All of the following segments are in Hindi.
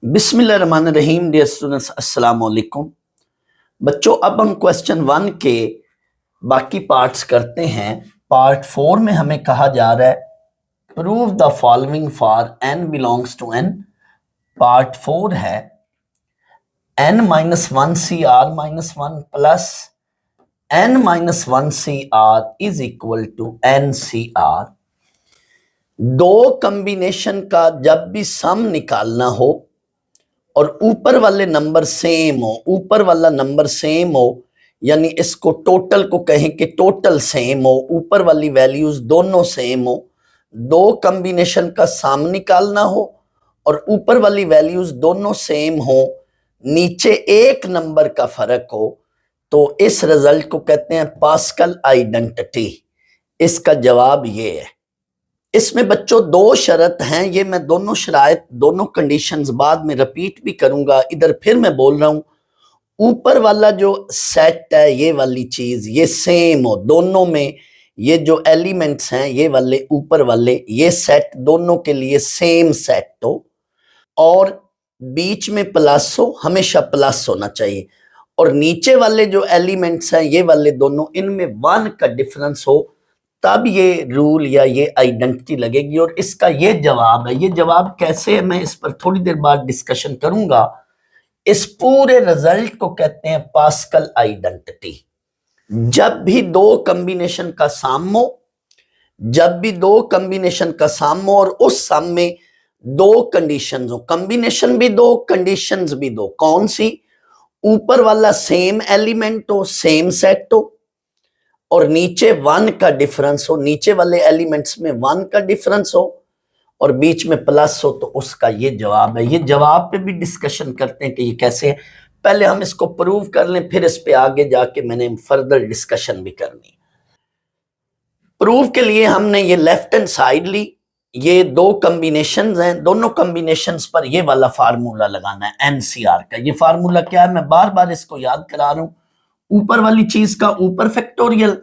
बिस्मिल्लाहिर्रहमानिर्रहीम। डियर स्टूडेंट्स, अस्सलाम वालेकुम। बच्चों, अब हम क्वेश्चन 1 के बाकी पार्ट्स करते हैं। पार्ट 4 में हमें कहा जा रहा है prove the following for n belongs to n। Part 4 है n-1 CR-1 plus n-1 CR is equal to n CR। दो कॉम्बिनेशन का जब भी सम निकालना हो और ऊपर वाले नंबर सेम हो, ऊपर वाला नंबर सेम हो, यानी इसको टोटल को कहें कि टोटल सेम हो, ऊपर वाली वैल्यूज दोनों सेम हो, दो कॉम्बिनेशन का सम निकालना हो और ऊपर वाली वैल्यूज दोनों सेम हो, नीचे एक नंबर का फर्क हो, तो इस रिजल्ट को कहते हैं पास्कल आइडेंटिटी। इसका जवाब ये है। इसमें बच्चों दो शर्त हैं, ये मैं दोनों शराइत दोनों कंडीशंस बाद में रिपीट भी करूंगा। इधर फिर मैं बोल रहा हूं, ऊपर वाला जो सेट है, ये वाली चीज ये सेम हो, दोनों में ये जो एलिमेंट्स हैं ये वाले ऊपर वाले, ये सेट दोनों के लिए सेम सेट हो और बीच में प्लस हो, हमेशा प्लस होना चाहिए, और नीचे वाले जो एलिमेंट्स हैं ये वाले दोनों, इनमें 1 का डिफरेंस हो, तब ये रूल या ये आइडेंटिटी लगेगी। और इसका ये जवाब है। ये जवाब कैसे है मैं इस पर थोड़ी देर बाद डिस्कशन करूंगा। इस पूरे रिजल्ट को कहते हैं पास्कल आइडेंटिटी। जब भी दो कॉम्बिनेशन का सम हो, जब भी दो कॉम्बिनेशन का सम हो और उस सम में दो कंडीशंस हो, कॉम्बिनेशन भी दो कंडीशंस भी दो, कौन सी? ऊपर वाला सेम एलिमेंट हो, सेम सेट हो, और नीचे 1 का डिफरेंस हो, नीचे वाले एलिमेंट्स में 1 का डिफरेंस हो और बीच में प्लस हो, तो उसका ये जवाब है। ये जवाब पे भी डिस्कशन करते हैं कि ये कैसे है। पहले हम इसको प्रूव कर लें, फिर इस पे आगे जाके मैंने फर्दर डिस्कशन भी करनी है। प्रूव के लिए हमने ये लेफ्ट हैंड साइड ली, ये दो कॉम्बिनेशंस हैं, दोनों कॉम्बिनेशंस पर ये वाला फार्मूला लगाना है NCR का। ये फार्मूला क्या है, मैं बार बार इसको याद करा रहा हूं। ऊपर वाली चीज का ऊपर फैक्टोरियल,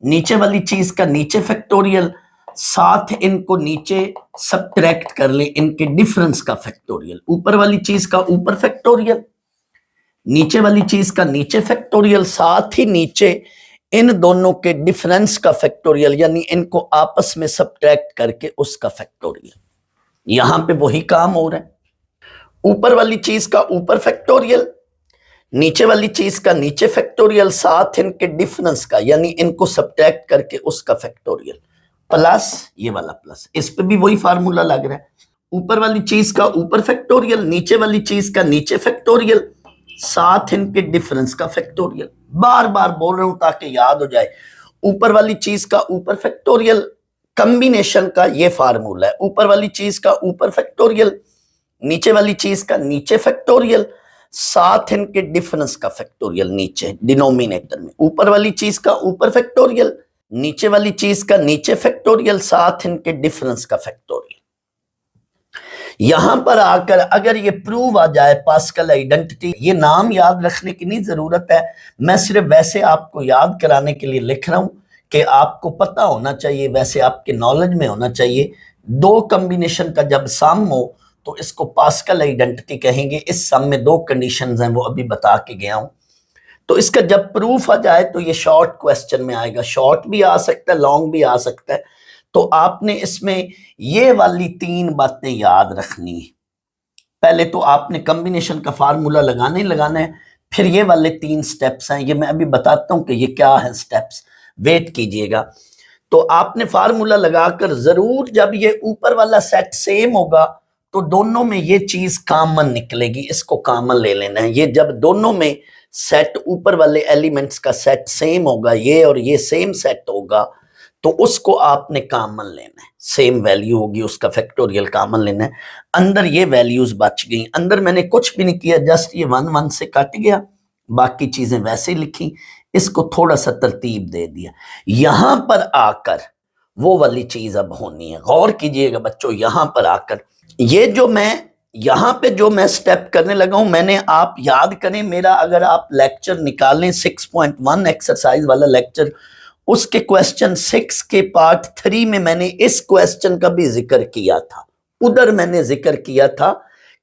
नीचे वाली चीज का नीचे फैक्टोरियल, साथ इनको नीचे सब्ट्रैक्ट कर ले इनके डिफरेंस का फैक्टोरियल। ऊपर वाली चीज का ऊपर फैक्टोरियल, नीचे वाली चीज का नीचे फैक्टोरियल, साथ ही नीचे इन दोनों के डिफरेंस का फैक्टोरियल, यानी इनको आपस में सब्ट्रैक्ट करके उसका फैक्टोरियल। यहां पे वही काम हो रहा है। ऊपर वाली चीज का ऊपर फैक्टोरियल, नीचे वाली चीज का नीचे फैक्टोरियल, साथ इनके डिफरेंस का, यानी इनको सब्ट्रैक्ट करके उसका फैक्टोरियल, प्लस ये वाला प्लस। इस पे भी वही फार्मूला लग रहा है। ऊपर वाली चीज का ऊपर फैक्टोरियल, नीचे वाली चीज का नीचे फैक्टोरियल, साथ इनके डिफरेंस का फैक्टोरियल। बार बार बोल रहा हूं ताकि याद हो जाए। ऊपर वाली चीज का ऊपर फैक्टोरियल, कॉम्बिनेशन का ये फार्मूला है। ऊपर वाली चीज का ऊपर फैक्टोरियल, नीचे वाली चीज का नीचे फैक्टोरियल, साथ इनके डिफरेंस का फैक्टोरियल नीचे डिनोमिनेटर में। ऊपर वाली चीज का ऊपर फैक्टोरियल, नीचे वाली चीज का नीचे फैक्टोरियल, साथ इनके डिफरेंस का फैक्टोरियल। यहां पर आकर अगर ये प्रूव आ जाए पास्कल आइडेंटिटी, ये नाम याद रखने की नहीं जरूरत है, मैं सिर्फ वैसे आपको याद कराने के लिए लिख रहा हूं कि आपको पता होना चाहिए, वैसे आपके नॉलेज में होना चाहिए। दो कॉम्बिनेशन का जब सम हो तो इसको पास्कल आइडेंटिटी कहेंगे। इस सम में दो कंडीशंस हैं, वो अभी बता के गया हूं। तो इसका जब प्रूफ आ जाए तो ये शॉर्ट क्वेश्चन में आएगा। शॉर्ट भी आ सकता है, लॉन्ग भी आ सकता है। तो आपने इसमें ये वाली 3 बातें याद रखनी है। पहले तो आपने कॉम्बिनेशन का फार्मूला लगाना ही लगाना है, फिर ये वाले 3 स्टेप्स हैं, ये मैं अभी बताता हूं कि ये क्या है स्टेप्स, वेट कीजिएगा। तो आपने फार्मूला लगाकर जरूर, जब ये ऊपर वाला सेट सेम होगा तो दोनों में ये चीज कॉमन निकलेगी, इसको कॉमन ले लेना है। ये जब दोनों में सेट ऊपर वाले एलिमेंट्स का सेट सेम होगा, ये और ये सेम सेट होगा, तो उसको आपने कॉमन लेना है। सेम वैल्यू होगी, उसका फैक्टोरियल कॉमन लेना है। अंदर ये वैल्यूज बच गई, अंदर मैंने कुछ भी नहीं किया, जस्ट ये 1 1 से कट गया, बाकी चीजें वैसे लिखी, इसको थोड़ा सा तरतीब दे दिया। यहां पर आकर वो वाली चीज अब होनी है। गौर कीजिएगा बच्चों, यहां पर आकर ये जो मैं यहां पे जो मैं स्टेप करने लगा हूं, मैंने, आप याद करें मेरा, अगर आप लेक्चर निकालें 6.1 एक्सरसाइज वाला लेक्चर, उसके क्वेश्चन 6 के पार्ट 3 में मैंने इस क्वेश्चन का भी जिक्र किया था। उधर मैंने जिक्र किया था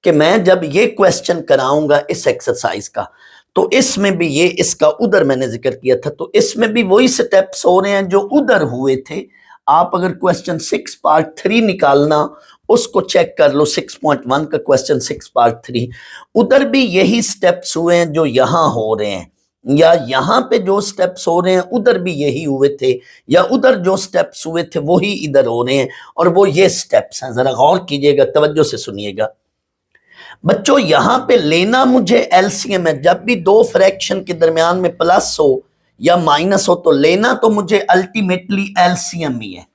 कि मैं जब ये क्वेश्चन कराऊंगा इस एक्सरसाइज का, तो इसमें भी ये इसका उधर मैंने जिक्र किया था, तो इसमें भी वही स्टेप्स हो रहे हैं जो उधर हुए थे। आप अगर क्वेश्चन 6 पार्ट 3 निकालना, उसको चेक कर लो, 6.1 का क्वेश्चन 6 पार्ट 3, उधर भी यही स्टेप्स हुए हैं जो यहां हो रहे हैं, या यहां पे जो स्टेप्स हो रहे हैं उधर भी यही हुए थे, या उधर जो स्टेप्स हुए थे वही इधर हो रहे हैं, और वो ये स्टेप्स हैं। जरा गौर कीजिएगा, तवज्जो से सुनिएगा बच्चों। यहां पे लेना मुझे एलसीएम है। जब भी दो फ्रैक्शन के दरमियान में प्लस हो या माइनस हो, तो लेना तो मुझे अल्टीमेटली एलसीएम ही है,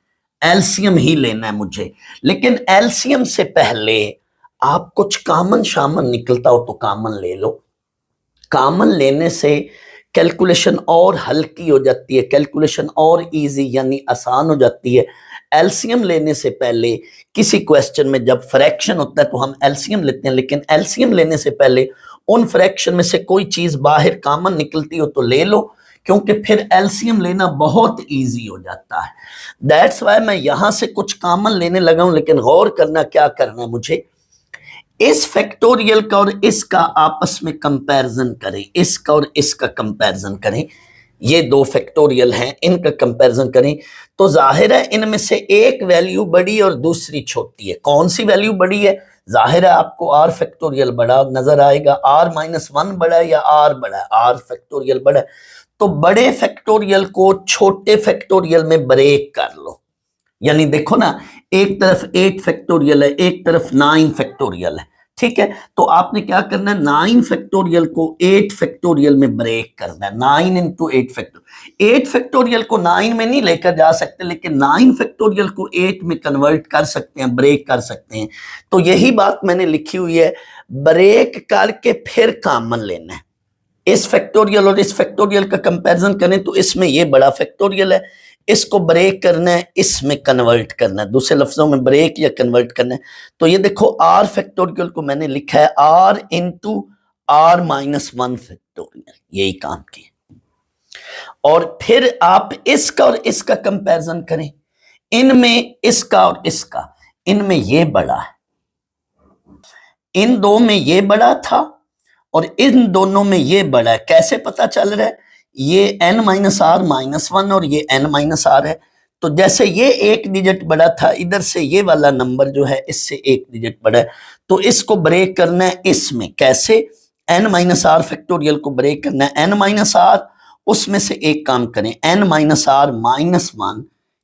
एलसीएम ही लेना है मुझे। लेकिन एलसीएम से पहले आप कुछ कॉमन शामन निकलता हो तो कॉमन ले लो। कॉमन लेने से कैलकुलेशन और हल्की हो जाती है, कैलकुलेशन और इजी यानी आसान हो जाती है। एलसीएम लेने से पहले किसी क्वेश्चन में जब फ्रैक्शन होता है तो हम एलसीएम लेते हैं, लेकिन एलसीएम लेने से पहले उन फ्रैक्शन में से कोई चीज बाहर कॉमन निकलती हो तो ले लो, क्योंकि फिर एलसीएम लेना बहुत इजी हो जाता है। दैट्स वाई मैं यहां से कुछ कॉमन लेने लगा हूं, लेकिन गौर करना क्या करना है मुझे, इस फैक्टोरियल का और इसका आपस में कंपैरिजन करें, इसका और इसका कंपैरिजन करें। ये दो फैक्टोरियल हैं, इनका कंपैरिजन करें तो जाहिर है इनमें से एक वैल्यू बड़ी और दूसरी छोटी है। कौन सी वैल्यू बड़ी है? जाहिर है आपको आर फैक्टोरियल बड़ा नजर आएगा। आर -1 बड़ा है या आर बड़ा है? आर फैक्टोरियल बड़ा है। तो बड़े फैक्टोरियल को छोटे फैक्टोरियल में ब्रेक कर लो। यानी देखो ना, एक तरफ 8 फैक्टोरियल है, एक तरफ 9 फैक्टोरियल है, ठीक है। तो आपने क्या करना है, 9 फैक्टोरियल को 8 फैक्टोरियल में ब्रेक करना है। 9 इंटू 8 फैक्टोरियल, 8 फैक्टोरियल को 9 में नहीं लेकर जा सकते, लेकिन 9 फैक्टोरियल को 8 में कन्वर्ट कर सकते हैं, ब्रेक कर सकते हैं। तो यही बात मैंने लिखी हुई है, ब्रेक करके फिर कॉमन लेना है। इस फैक्टोरियल और इस फैक्टोरियल का कंपैरिजन करें तो इसमें ये बड़ा फैक्टोरियल है, इसको ब्रेक करना है, इसमें कन्वर्ट करना है, दूसरे लफ्जों में ब्रेक या कन्वर्ट करना है। तो ये देखो आर फैक्टोरियल को मैंने लिखा है आर इंटू आर -1 फैक्टोरियल, यही काम किया। और फिर आप इसका और इसका कंपैरिजन करें, इनमें इसका और इसका, इनमें ये बड़ा है, इन दो में ये बड़ा था और इन दोनों में ये बड़ा है। कैसे पता चल रहा है? ये n -r -1 और ये n -r है। तो जैसे ये एक डिजिट बड़ा था, इधर से ये वाला नंबर जो है इससे एक डिजिट बड़ा है, तो इसको ब्रेक करना है इसमें। कैसे? n -r फैक्टोरियल को ब्रेक करना है, n -r उसमें से एक काम करें, n -r -1,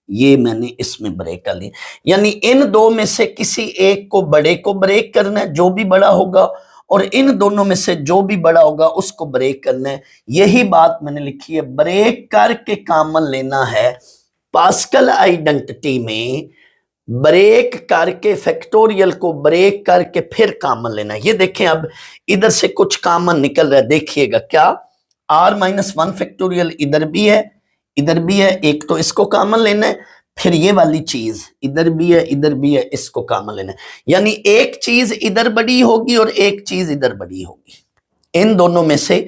ये मैंने इसमें ब्रेक कर लिया। यानी इन दो में से किसी एक को बड़े को ब्रेक करना है, जो भी बड़ा होगा, और इन दोनों में से जो भी बड़ा होगा उसको ब्रेक करना है। यही बात मैंने लिखी है, ब्रेक करके कॉमन लेना है। पास्कल आइडेंटिटी में ब्रेक करके फैक्टोरियल को ब्रेक करके फिर कॉमन लेना है। ये देखें, अब इधर से कुछ कॉमन निकल रहा है, देखिएगा क्या, r -1 फैक्टोरियल इधर भी है, इधर भी है, एक तो इसको कॉमन लेना है, फिर ये वाली चीज इधर भी है, इधर भी है, इसको कॉमन लेना है। यानी एक चीज इधर बड़ी होगी और एक चीज इधर बड़ी होगी। इन दोनों में से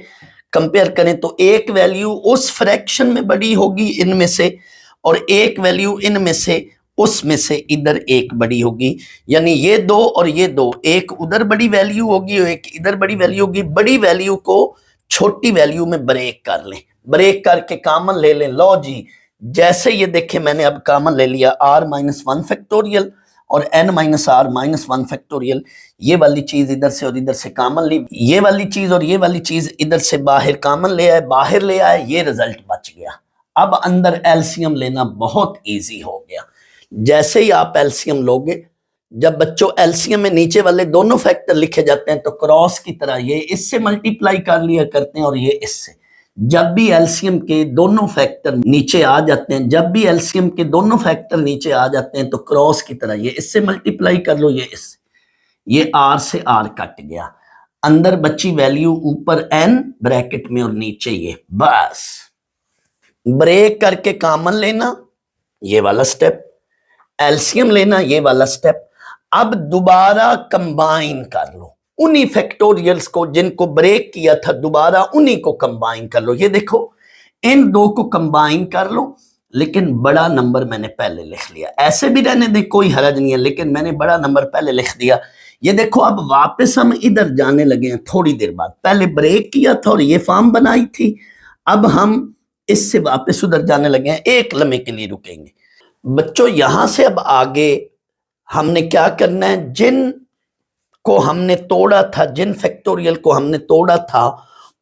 कंपेयर करें तो एक वैल्यू उस फ्रैक्शन में बड़ी होगी इनमें से, और एक वैल्यू इनमें से उसमें से इधर एक बड़ी होगी। यानी ये दो और ये दो, एक उधर बड़ी वैल्यू होगी और एक इधर बड़ी वैल्यू होगी। बड़ी वैल्यू को छोटी वैल्यू में ब्रेक कर लें, ब्रेक करके कॉमन ले लें। लो जी, जैसे ये देखें मैंने अब कॉमन ले लिया r -1 फैक्टोरियल और n -r -1 फैक्टोरियल। ये वाली चीज इधर से और इधर से कॉमन ली, ये वाली चीज और ये वाली चीज इधर से बाहर कॉमन ले आए, बाहर ले आए, ये रिजल्ट बच गया। अब अंदर एलसीएम लेना बहुत इजी हो गया। जैसे ही आप एलसीएम लोगे, जब बच्चों एलसीएम में नीचे वाले दोनों फैक्टर लिखे जाते हैं तो क्रॉस की तरह ये इससे मल्टीप्लाई कर लिया करते हैं और ये इससे। जब भी एलसीएम के दोनों फैक्टर नीचे आ जाते हैं, जब भी एलसीएम के दोनों फैक्टर नीचे आ जाते हैं तो क्रॉस की तरह ये इससे मल्टीप्लाई कर लो, ये इससे, ये r से r कट गया, अंदर बची वैल्यू ऊपर n ब्रैकेट में और नीचे ये। बस ब्रेक करके कॉमन लेना, ये वाला स्टेप, एलसीएम लेना, ये वाला स्टेप। अब दोबारा कंबाइन कर लो उन्हीं फैक्टोरियल्स को जिनको ब्रेक किया था, दोबारा उन्हीं को कंबाइन कर लो। ये देखो, इन दो को कंबाइन कर लो, लेकिन बड़ा नंबर मैंने पहले लिख लिया। ऐसे भी रहने दें, कोई हरज नहीं है, लेकिन मैंने बड़ा नंबर पहले लिख दिया। ये देखो अब वापस हम इधर जाने लगे हैं थोड़ी देर बाद, पहले ब्रेक किया था और ये फॉर्म बनाई थी, अब हम इससे वापस उधर जाने लगे हैं, एक लम्हे के लिए रुकेंगे। बच्चों यहां से अब आगे हमने क्या करना है, जिन को हमने तोड़ा था, जिन फैक्टोरियल को हमने तोड़ा था,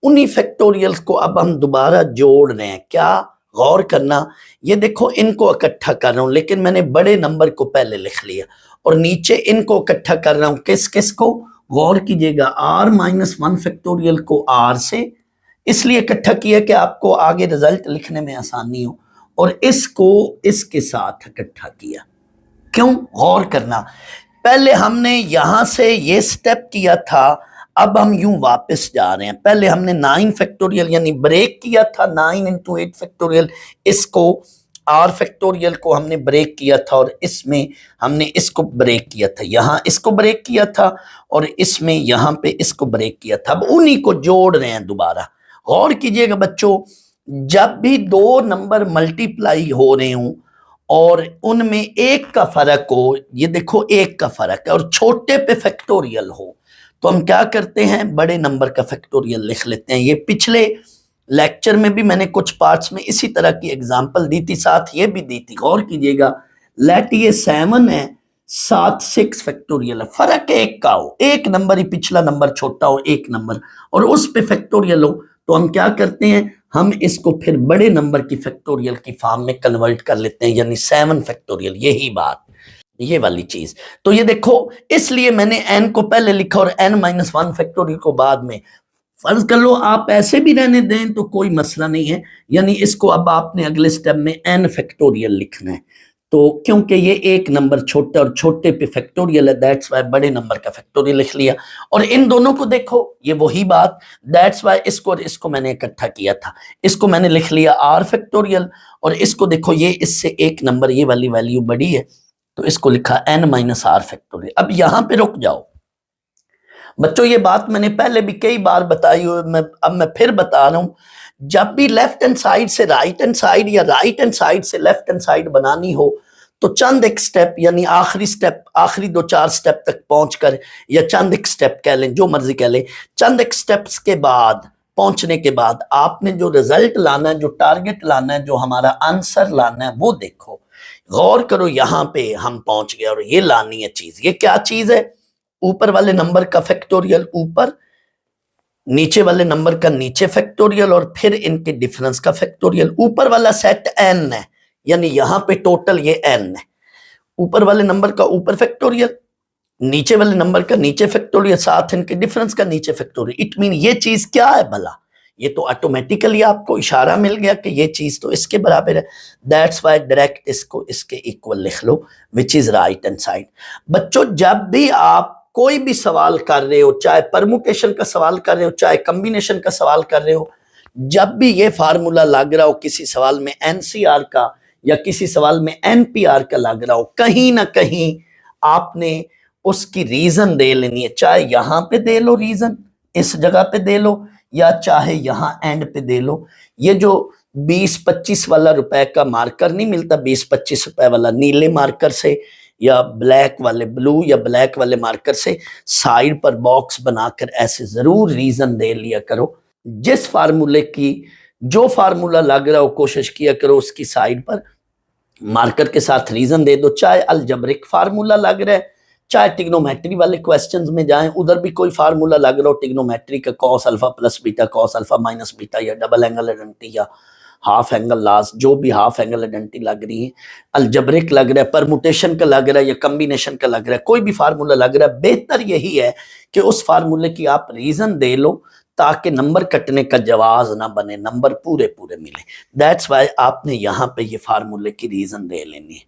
उन्हीं फैक्टोरियल्स को अब हम दोबारा जोड़ रहे हैं। क्या गौर करना, ये देखो इनको इकट्ठा कर रहा हूं, लेकिन मैंने बड़े नंबर को पहले लिख लिया और नीचे इनको इकट्ठा कर रहा हूं, किस किस को, गौर कीजिएगा, r-1 फैक्टोरियल को r से इसलिए इकट्ठा किया कि आपको आगे रिजल्ट लिखने में आसानी हो, और इसको इसके साथ इकट्ठा किया। क्यों, गौर करना, पहले हमने यहां से ये स्टेप किया था, अब हम यूं वापस जा रहे हैं। पहले हमने 9 फैक्टोरियल यानी ब्रेक किया था, 9 into 8 फैक्टोरियल, इसको r फैक्टोरियल को हमने ब्रेक किया था और इसमें हमने इसको ब्रेक किया था, यहां इसको ब्रेक किया था और इसमें यहां पे इसको ब्रेक किया था। अब उन्हीं को जोड़ रहे हैं दोबारा। गौर कीजिएगा बच्चों, जब भी दो नंबर मल्टीप्लाई हो रहे हों और उनमें एक का फर्क हो, ये देखो एक का फर्क है, और छोटे पे फैक्टोरियल हो, तो हम क्या करते हैं, बड़े नंबर का फैक्टोरियल लिख लेते हैं। ये पिछले लेक्चर में भी मैंने कुछ पार्ट्स में इसी तरह की एग्जांपल दी थी, साथ ये भी दी थी। गौर कीजिएगा, लेट ये 7 है, 7 6 फैक्टोरियल है, फर्क एक का हो, एक नंबर ही पिछला नंबर छोटा हो एक नंबर और उस पे फैक्टोरियल हो, तो हम क्या करते हैं, हम इसको फिर बड़े नंबर की फैक्टोरियल की फॉर्म में कन्वर्ट कर लेते हैं, यानी 7 फैक्टोरियल, यही बात, ये वाली चीज। तो ये देखो, इसलिए मैंने n को पहले लिखा और n-1 फैक्टोरियल को बाद में। फर्ज कर लो आप ऐसे भी रहने दें तो कोई मसला नहीं है, यानी इसको अब आपने अगले स्टेप में n फैक्टोरियल लिखना है, तो क्योंकि ये एक नंबर छोटा और छोटे पे फैक्टोरियल है, दैट्स वाई बड़े नंबर का फैक्टोरियल लिख लिया। और इन दोनों को देखो, ये वही बात, दैट्स वाई इसको और इसको मैंने इकट्ठा किया था, इसको मैंने लिख लिया r फैक्टोरियल और इसको देखो, ये इससे एक नंबर ये वाली वैल्यू बड़ी है, तो इसको लिखा n-r फैक्टोरियल। अब यहां पे रुक जाओ बच्चों, ये बात मैंने पहले भी कई बार बताई हुई, अब मैं फिर बता रहा हूं, जब भी लेफ्ट हैंड साइड से राइट हैंड साइड या राइट हैंड साइड से लेफ्ट हैंड साइड बनानी हो, तो चंद एक स्टेप यानी आखिरी स्टेप, आखिरी 2-4 स्टेप तक पहुंचकर, या चंद एक स्टेप कह लें, जो मर्जी कह लें, चंद एक स्टेप्स के बाद पहुंचने के बाद आपने जो रिजल्ट लाना है, जो टारगेट लाना है, जो हमारा आंसर लाना है, वो देखो। गौर करो, यहां पे हम पहुंच गए और ये लानी है चीज। ये क्या चीज है, ऊपर वाले नंबर का फैक्टोरियल ऊपर, नीचे वाले नंबर का नीचे फैक्टोरियल और फिर इनके डिफरेंस का फैक्टोरियल। ऊपर वाला सेट n है, यानी यहां पे टोटल ये n है, ऊपर वाले नंबर का ऊपर फैक्टोरियल, नीचे वाले नंबर का नीचे फैक्टोरियल, साथ इनके डिफरेंस का नीचे फैक्टोरियल। इट मीन ये चीज क्या है भला, ये तो ऑटोमेटिकली आपको इशारा मिल गया कि ये चीज तो इसके बराबर है, दैट्स वाई डायरेक्ट इसको इसके इक्वल लिख लो, which is right hand side. बच्चों जब भी आप कोई भी सवाल कर रहे हो, चाहे परमुटेशन का सवाल कर रहे हो, चाहे कॉम्बिनेशन का सवाल कर रहे हो, जब भी ये फार्मूला लग रहा हो, किसी सवाल में एनसीआर का या किसी सवाल में एनपीआर का लग रहा हो, कहीं ना कहीं आपने उसकी रीजन दे लेनी है, चाहे यहां पे दे लो रीजन, इस जगह पे दे लो, या चाहे यहां एंड पे दे लो। ये जो 20-25 वाला रुपए का मार्कर नहीं मिलता, 20-25 रुपए वाला, नीले मार्कर से या ब्लैक वाले, ब्लू या ब्लैक वाले मार्कर से साइड पर बॉक्स बनाकर ऐसे जरूर रीजन दे लिया करो। जिस फार्मूले की जो फार्मूला लग रहा हो, कोशिश किया करो उसकी साइड पर मार्कर के साथ रीजन दे दो। चाहे अलजबरिक फार्मूला लग रहा है, चाहे टिग्नोमेट्री वाले क्वेश्चंस में जाएं, उधर भी कोई फार्मूला लग रहा हो, टिग्नोमेट्री का cos alpha plus beta, cos alpha minus beta, या डबल एंगल आइडेंटिटी या हाफ एंगल लास, जो भी हाफ एंगल आइडेंटिटी लग रही है, अलजबरिक लग रहा है, परमुटेशन का लग रहा है या कॉम्बिनेशन का लग रहा है, कोई भी फार्मूला लग रहा है, बेहतर यही है कि उस फार्मूले की आप रीजन दे लो ताकि नंबर कटने का जवाज ना बने, नंबर पूरे पूरे मिले। दैट्स वाई आपने यहाँ पे ये फार्मूले की रीजन दे लेनी है।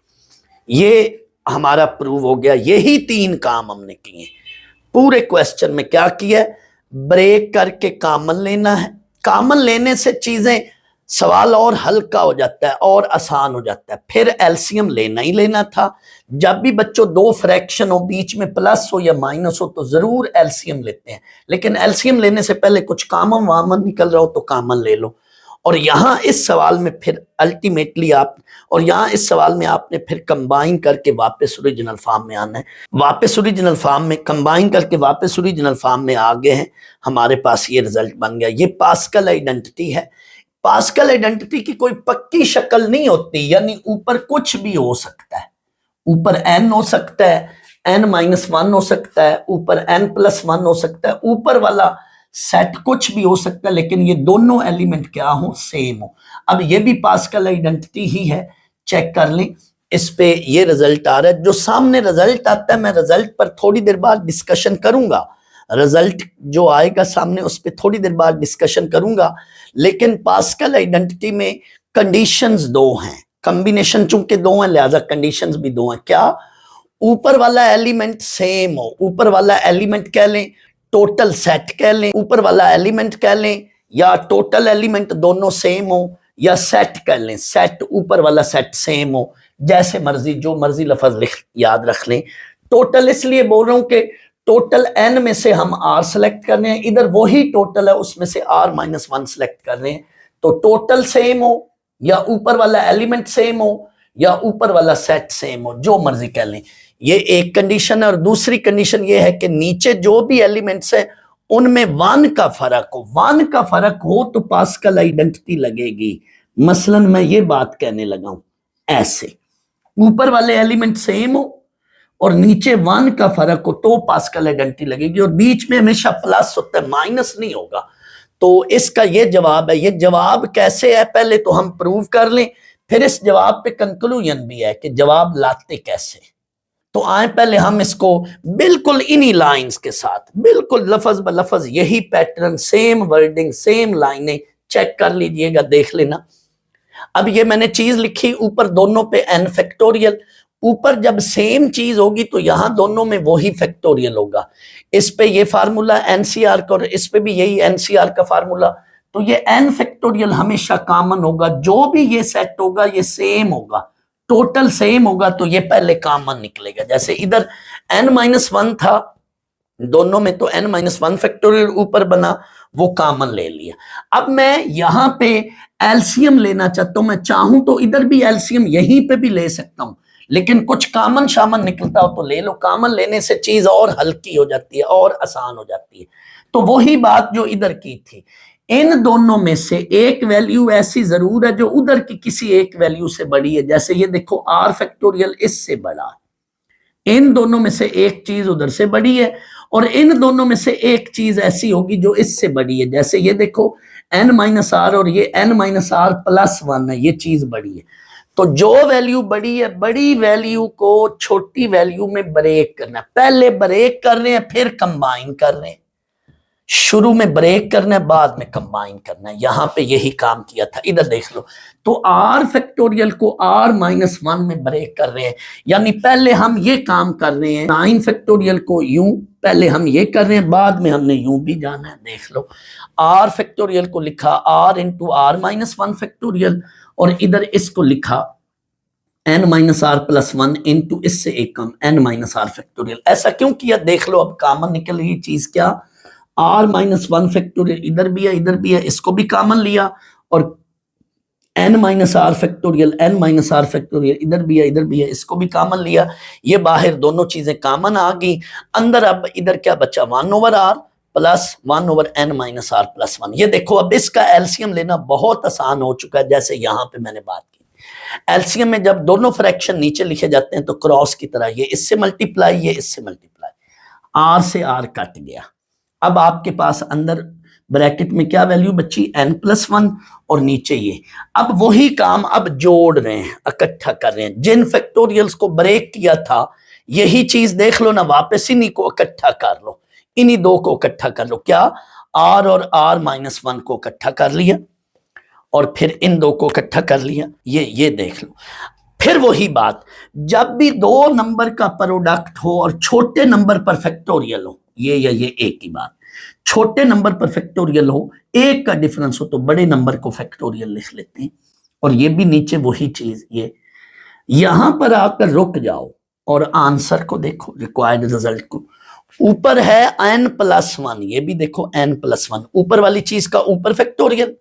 ये हमारा प्रूव हो गया। यही 3 काम हमने किए पूरे क्वेश्चन में। क्या किया, ब्रेक करके कॉमन लेना है, कॉमन लेने से चीजें सवाल और हल्का हो जाता है और आसान हो जाता है। फिर एलसीएम लेना ही लेना था। जब भी बच्चों 2 फ्रैक्शन हो, बीच में प्लस हो या माइनस हो, तो जरूर एलसीएम लेते हैं, लेकिन एलसीएम लेने से पहले कुछ कॉमन वामन निकल रहा हो तो कॉमन ले लो। और यहाँ इस सवाल में फिर अल्टीमेटली आप, और यहाँ इस सवाल में आपने फिर कंबाइन करके वापस ओरिजिनल फॉर्म में आना है। वापस ओरिजिनल फॉर्म में कंबाइन करके वापस ओरिजिनल फॉर्म में आ गए हैं, हमारे पास ये रिजल्ट बन गया। ये पास्कल आइडेंटिटी है। पास्कल आइडेंटिटी की कोई पक्की शक्ल नहीं होती, यानी ऊपर कुछ भी हो सकता है। ऊपर n हो सकता है, n-1 हो सकता है, ऊपर n+1 हो सकता है, ऊपर वाला सेट कुछ भी हो सकता है, लेकिन ये दोनों एलिमेंट क्या हो, सेम हो। अब ये भी पास्कल आइडेंटिटी ही है, चेक कर लें। इस पे ये रिजल्ट आ रहा है। जो सामने रिजल्ट आता है, मैं रिजल्ट पर थोड़ी देर बाद डिस्कशन करूंगा। रिजल्ट जो आएगा सामने उस पर थोड़ी देर बाद डिस्कशन करूंगा। लेकिन पास्कल आइडेंटिटी में कंडीशंस दो हैं, कॉम्बिनेशन चूंकि दो हैं लिहाजा कंडीशंस भी दो हैं। क्या? ऊपर वाला एलिमेंट सेम हो, ऊपर वाला एलिमेंट कह लें, टोटल सेट कह लें, ऊपर वाला एलिमेंट कह लें, या टोटल एलिमेंट दोनों सेम हो, या सेट कह लें, सेट ऊपर वाला सेट सेम हो, जैसे मर्जी जो मर्जी लफ्ज याद रख लें। टोटल इसलिए बोल रहा हूं कि टोटल n में से हम r सेलेक्ट कर रहे हैं, इधर वही टोटल है उसमें से r-1 सेलेक्ट कर रहे हैं। तो टोटल सेम हो, या ऊपर वाला एलिमेंट सेम हो, या ऊपर वाला सेट सेम हो, जो मर्जी कह लें। ये एक कंडीशन है। और दूसरी कंडीशन ये है कि नीचे जो भी एलिमेंट्स है उनमें 1 का फर्क हो। 1 का फर्क हो तो पास्कल आइडेंटिटी लगेगी। मसलन मैं ये बात कहने लगा हूं, ऐसे ऊपर वाले एलिमेंट सेम हो और नीचे 1 का फर्क हो तो पास्कल आइडेंटिटी लगेगी। और बीच में हमेशा प्लस होता है, माइनस नहीं होगा। तो इसका ये जवाब है। ये जवाब कैसे है पहले तो हम प्रूव कर लें, फिर इस जवाब पे कंक्लूजन भी है कि जवाब लाते कैसे। तो आए पहले हम इसको बिल्कुल इन्हीं लाइंस के साथ, बिल्कुल लफज ब लफज यही पैटर्न, सेम वर्डिंग, सेम लाइनें चेक कर लीजिएगा, देख लेना। अब ये मैंने चीज लिखी ऊपर दोनों पे n फैक्टोरियल। ऊपर जब सेम चीज होगी तो यहां दोनों में वही फैक्टोरियल होगा। इस पे ये फार्मूला एनसीआर का और इस पे भी यही एनसीआर का फार्मूला। तो ये n फैक्टोरियल हमेशा कॉमन होगा। जो भी ये सेट होगा ये सेम होगा, टोटल सेम होगा, तो ये पहले कॉमन निकलेगा। जैसे इधर n-1 था दोनों में, तो n-1 फैक्टोरियल ऊपर बना, वो कॉमन ले लिया। अब मैं यहां पे एलसीएम लेना चाहता हूं। मैं चाहूं तो इधर भी एलसीएम यहीं पे भी ले सकता हूं, लेकिन कुछ कॉमन शामन निकलता हो तो ले लो। कॉमन लेने से चीज और हल्की हो जाती है और आसान हो जाती है। तो वही बात जो इधर की थी, इन दोनों में से एक वैल्यू ऐसी जरूर है जो उधर की किसी एक वैल्यू से बड़ी है। जैसे ये देखो r फैक्टोरियल इससे बड़ा, इन दोनों में से एक चीज उधर से बड़ी है, और इन दोनों में से एक चीज ऐसी होगी जो इससे बड़ी है। जैसे ये देखो n-r और ये n-r+1 है, ये चीज बड़ी है। तो जो वैल्यू बड़ी है, बड़ी वैल्यू को छोटी वैल्यू में ब्रेक करना है। पहले ब्रेक कर रहे हैं फिर कंबाइन कर रहे हैं। शुरू में ब्रेक करना है बाद में कंबाइन करना है। यहां पे यही काम किया था, इधर देख लो। तो r फैक्टोरियल को r-1 में ब्रेक कर रहे हैं, यानी पहले हम ये काम कर रहे हैं। 9 फैक्टोरियल को यूं पहले हम ये कर रहे हैं, बाद में हमने यूं भी जाना है। देख लो r फैक्टोरियल को लिखा r इंटू r-1 फैक्टोरियल, और इधर इसको लिखा n-r+1 इंटू इससे एक कम n-r फैक्टोरियल। ऐसा क्यों किया देख लो। अब कॉमन निकल रही चीज क्या, r-1 फैक्टोरियल इधर भी है इधर भी है, इसको भी कॉमन लिया, और n-r फैक्टोरियल इधर भी है इधर भी है, इसको भी कॉमन लिया। ये बाहर दोनों चीजें कॉमन आ गई। अंदर अब इधर क्या बचा, 1/r प्लस 1/n-r+1। ये देखो अब इसका एलसीएम लेना बहुत आसान हो चुका है। जैसे यहां पे मैंने बात की, एलसीएम में जब दोनों फ्रैक्शन नीचे लिखे जाते हैं तो क्रॉस की तरह, ये इससे मल्टीप्लाई ये इससे मल्टीप्लाई, r से r कट गया। अब आपके पास अंदर ब्रैकेट में क्या वैल्यू बची, n+1, और नीचे ये। अब वही काम अब जोड़ रहे हैं, इकट्ठा कर रहे हैं। जिन फैक्टोरियल्स को ब्रेक किया था यही चीज देख लो ना, वापस इन्हीं को इकट्ठा कर लो, इन्हीं दो को इकट्ठा कर लो। क्या, r और r-1 को इकट्ठा कर लिया, और फिर इन दो को इकट्ठा कर लिया। ये देख लो। फिर वही बात, जब भी दो नंबर का प्रोडक्ट हो और छोटे नंबर पर फैक्टोरियल हो, ये एक ही बात, छोटे नंबर पर फैक्टोरियल हो, एक का डिफरेंस हो तो बड़े नंबर को फैक्टोरियल लिख लेते हैं। और ये भी नीचे वही चीज, ये यहां पर आकर रुक जाओ और आंसर को देखो, रिक्वायर्ड रिजल्ट को। ऊपर है n+1, ये भी देखो n+1, ऊपर वाली चीज का ऊपर फैक्टोरियल,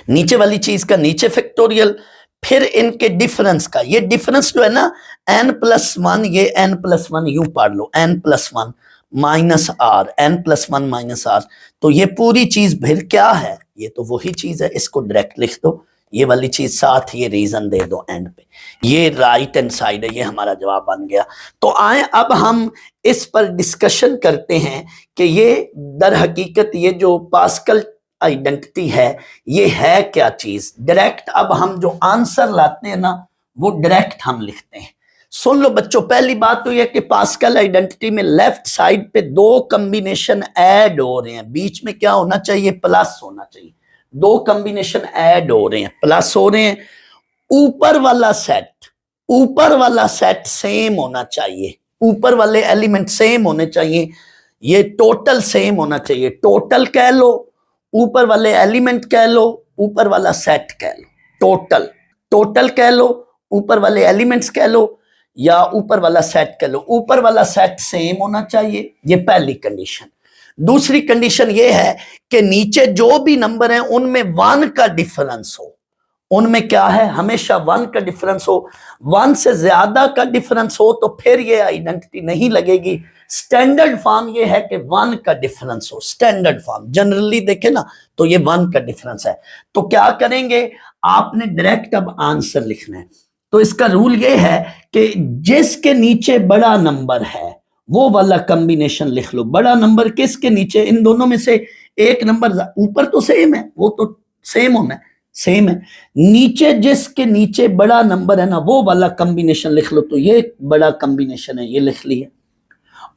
नीचे वाली चीज का नीचे फैक्टोरियल, फिर इनके डिफरेंस का, ये डिफरेंस जो है ना n+1, ये n+1 यूं पढ़ लो, n+1 minus R, n+1 minus R. तो ये पूरी चीज फिर क्या है, ये तो वही चीज है, इसको डायरेक्ट लिख दो, ये वाली चीज साथ ये रीजन दे दो एंड पे, ये राइट हैंड साइड है, ये हमारा जवाब बन गया। तो आए अब हम इस पर डिस्कशन करते हैं कि ये दर हकीकत ये जो पास्कल आइडेंटिटी है ये है क्या चीज। डायरेक्ट अब हम जो आंसर लाते हैं ना वो डायरेक्ट हम लिखते हैं। सुन लो बच्चों, पहली बात तो यह कि पास्कल आइडेंटिटी में लेफ्ट साइड पे दो कॉम्बिनेशन ऐड हो रहे हैं, बीच में क्या होना चाहिए, प्लस होना चाहिए। दो कॉम्बिनेशन ऐड हो रहे हैं, प्लस हो रहे हैं। ऊपर वाला सेट सेम होना चाहिए, ऊपर वाले एलिमेंट सेम होने चाहिए, ये टोटल सेम होना चाहिए। टोटल कह लो, ऊपर वाले एलिमेंट कह लो, ऊपर वाला सेट कह लो, टोटल कह लो, ऊपर वाले एलिमेंट्स कह लो, या ऊपर वाला सेट कह लो। ऊपर वाला सेट सेम होना चाहिए, ये पहली कंडीशन। दूसरी कंडीशन ये है कि नीचे जो भी नंबर हैं उनमें 1 का डिफरेंस हो, उनमें क्या है, हमेशा 1 का डिफरेंस हो। 1 से ज्यादा का डिफरेंस हो तो फिर ये आइडेंटिटी नहीं लगेगी। स्टैंडर्ड फॉर्म ये है कि 1 का डिफरेंस हो, स्टैंडर्ड फॉर्म जनरली देखे ना तो ये 1 का डिफरेंस है। तो क्या करेंगे, आपने डायरेक्ट अब आंसर लिखना है। तो इसका रूल ये है कि जिसके नीचे बड़ा नंबर है वो वाला कॉम्बिनेशन लिख लो। बड़ा नंबर किसके नीचे, इन दोनों में से एक नंबर ऊपर तो सेम है, वो तो सेम होना है, सेम है। नीचे जिसके नीचे बड़ा नंबर है ना वो वाला कॉम्बिनेशन लिख लो। तो ये बड़ा कॉम्बिनेशन है, ये लिख लिया।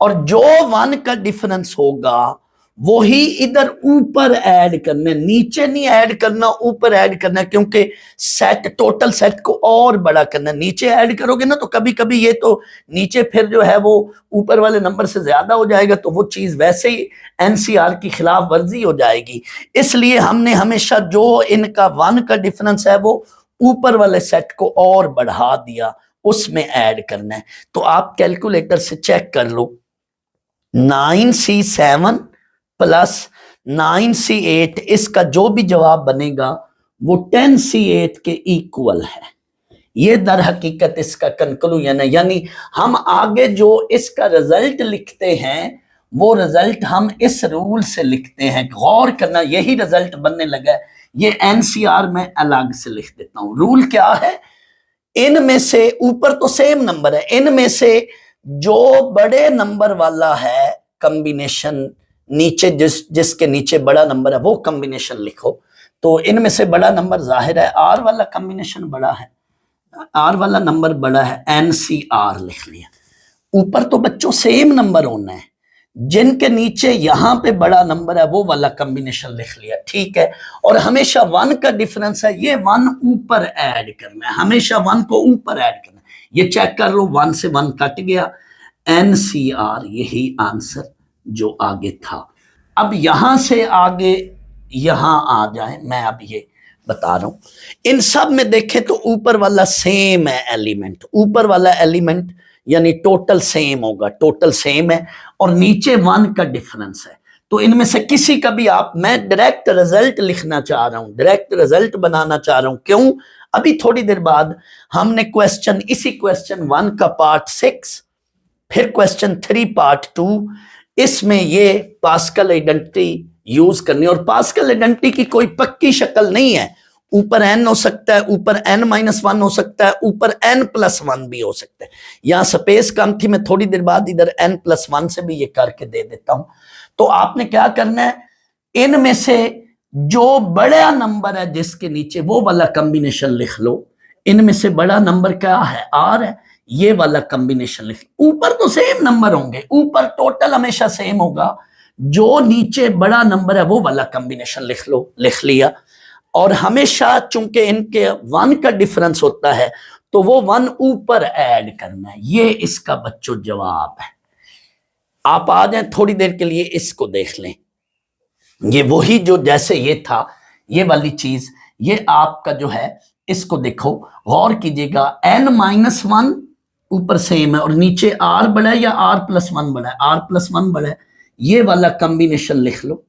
और जो 1 का डिफरेंस होगा वो ही इधर ऊपर ऐड करना है, नीचे नहीं ऐड करना, ऊपर ऐड करना है, क्योंकि सेट, टोटल सेट को और बड़ा करना है। नीचे ऐड करोगे ना तो कभी कभी ये तो नीचे फिर जो है वो ऊपर वाले नंबर से ज्यादा हो जाएगा, तो वो चीज वैसे ही एनसीआर की खिलाफ वर्जी हो जाएगी। इसलिए हमने हमेशा जो इनका 1 का डिफरेंस है वो ऊपर वाले सेट को और बढ़ा दिया, उसमें ऐड करना है। तो आप कैलकुलेटर से चेक कर लो, 9C7 प्लस 9C8, इसका जो भी जवाब बनेगा वो 10C8 के इक्वल है। ये दर हकीकत इसका कंक्लूजन है। यानी हम आगे जो इसका रिजल्ट लिखते हैं वो रिजल्ट हम इस रूल से लिखते हैं। गौर करना, यही रिजल्ट बनने लगा है। ये एनसीआर में अलग से लिख देता हूं। रूल क्या है, इनमें से ऊपर तो सेम नंबर है, इनमें से जो बड़े नंबर वाला है कॉम्बिनेशन, नीचे जिसके नीचे बड़ा नंबर है वो कॉम्बिनेशन लिखो। तो इनमें से बड़ा नंबर जाहिर है आर वाला कॉम्बिनेशन बड़ा है, आर वाला नंबर बड़ा है, एनसीआर लिख लिया। ऊपर तो बच्चों सेम नंबर होना है, जिनके नीचे यहां पे बड़ा नंबर है वो वाला कॉम्बिनेशन लिख लिया, ठीक है। और हमेशा 1 का डिफरेंस है, ये 1 ऊपर ऐड करना है, हमेशा 1 को ऊपर ऐड करना है। ये चेक कर लो, 1 से 1 कट गया, एनसीआर यही आंसर जो आगे था। अब यहां से आगे यहां आ जाए, मैं अब ये बता रहा हूं। इन सब में देखें तो ऊपर वाला सेम है एलिमेंट, ऊपर वाला एलिमेंट यानी टोटल सेम होगा, टोटल सेम है, और नीचे 1 का डिफरेंस है। तो इनमें से किसी का भी आप, मैं डायरेक्ट रिजल्ट लिखना चाह रहा हूं, डायरेक्ट रिजल्ट बनाना चाह रहा हूं। क्यों, अभी थोड़ी देर बाद हमने क्वेश्चन, इसी क्वेश्चन 1 का पार्ट 6, फिर क्वेश्चन 3 पार्ट 2, इसमें ये पास्कल आइडेंटिटी यूज करनी। और पास्कल आइडेंटिटी की कोई पक्की शक्ल नहीं है, ऊपर n हो सकता है, ऊपर n-1 हो सकता है, ऊपर n+1 भी हो सकता है। यहां स्पेस कम थी, मैं थोड़ी देर बाद इधर n+1 से भी ये करके दे देता हूं। तो आपने क्या करना है, इनमें से जो बड़ा नंबर है जिसके नीचे वो वाला कॉम्बिनेशन लिख लो। इनमें से बड़ा नंबर क्या है, r है, ये वाला कॉम्बिनेशन लिख। ऊपर तो सेम नंबर होंगे, ऊपर टोटल हमेशा सेम होगा, जो नीचे बड़ा नंबर है वो वाला कॉम्बिनेशन लिख लो, लिख लिया। और हमेशा चूंकि इनके 1 का डिफरेंस होता है तो वो 1 ऊपर ऐड करना है। ये इसका बच्चों जवाब है। आप आ जाए थोड़ी देर के लिए इसको देख लें, ये वही जो जैसे ये था, ये वाली चीज, ये आपका जो है, इसको देखो, गौर कीजिएगा, n-1 ऊपर सेम है और नीचे r बड़ा है या r+1 बड़ा है, r+1 बड़ा है, ये वाला कॉम्बिनेशन लिख लो।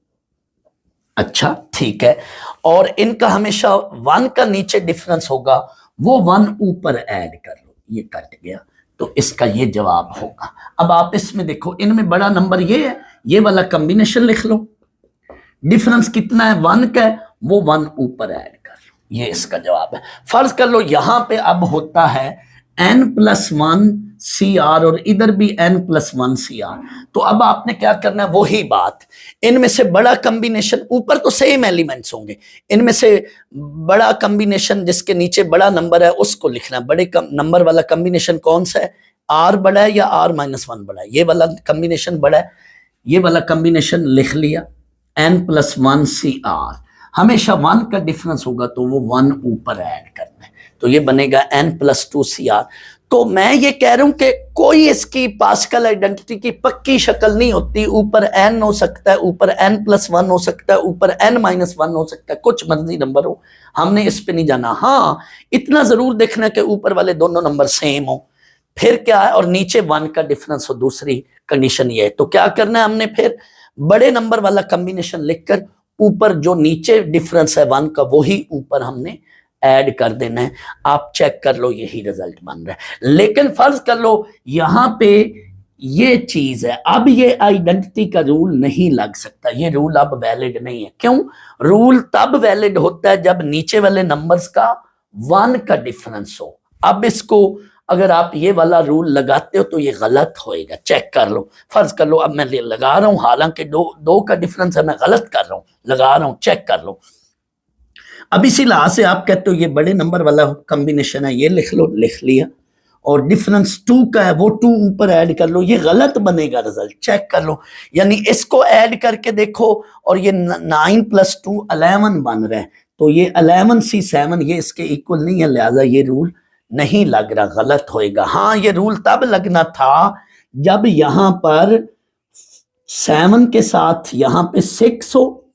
अच्छा ठीक है, और इनका हमेशा 1 का नीचे डिफरेंस होगा, वो 1 ऊपर ऐड कर लो, ये कट गया, तो इसका ये जवाब होगा। अब आप इसमें देखो, इनमें बड़ा नंबर ये है, ये वाला कॉम्बिनेशन लिख लो, डिफरेंस कितना है 1 का है, वो 1 ऊपर ऐड कर लो, ये इसका जवाब है। फर्ज कर लो यहां पे अब होता है n+1 CR और इधर भी n+1 CR, तो अब आपने क्या करना है, वही बात, इनमें से बड़ा कॉम्बिनेशन, ऊपर तो सेम एलिमेंट्स होंगे, इनमें से बड़ा कॉम्बिनेशन जिसके नीचे बड़ा नंबर है उसको लिखना है। बड़े नंबर वाला कॉम्बिनेशन कौन सा है, R बड़ा है या R-1 बड़ा है, ये वाला कॉम्बिनेशन बड़ा है, ये वाला कॉम्बिनेशन लिख लिया, n+1 CR, हमेशा 1 का डिफरेंस होगा तो वो 1 ऊपर ऐड करना है, तो ये बनेगा n+2 CR। तो मैं ये कह रहा हूं कि कोई इसकी पास्कल आइडेंटिटी की पक्की शक्ल नहीं होती, ऊपर n हो सकता है, ऊपर n+1 हो सकता है, ऊपर n-1 हो सकता है, कुछ मर्जी नंबर हो, हमने इस पे नहीं जाना। हाँ, इतना जरूर देखना कि ऊपर वाले दोनों नंबर सेम हो, फिर क्या है, और नीचे 1 का डिफरेंस हो, दूसरी कंडीशन ये है। तो क्या करना है हमने, फिर बड़े नंबर वाला कॉम्बिनेशन लिखकर ऊपर जो नीचे डिफरेंस है 1 का, वही ऊपर हमने ऐड कर देना है। आप चेक कर लो, यही रिजल्ट बन रहा है। लेकिन फर्ज कर लो यहां पे ये चीज है, अब ये आइडेंटिटी का रूल नहीं लग सकता, ये रूल अब वैलिड नहीं है। क्यों? रूल तब वैलिड होता है जब नीचे वाले नंबर्स का 1 का डिफरेंस हो। अब इसको अगर आप ये वाला रूल लगाते हो तो ये गलत होएगा, चेक कर लो। फर्ज कर लो अब मैं लगा रहा हूं, हालांकि दो का डिफरेंस है, मैं गलत कर रहा हूं, लगा रहा हूं, चेक कर लो। अब इसी लिहाज से आप कहते हो ये बड़े नंबर वाला कॉम्बिनेशन है, ये लिख लो, लिख लिया, और डिफरेंस 2 का है, वो 2 ऊपर ऐड कर लो, ये गलत बनेगा रिजल्ट, चेक कर लो। यानी इसको ऐड करके देखो, और ये 9+2 11 बन रहा है, तो ये 11C7 ये इसके इक्वल नहीं है, लिहाजा ये रूल नहीं लग रहा, गलत होएगा। हाँ, ये रूल तब लगना था जब यहां पर 7 के साथ यहां पे 6 हो,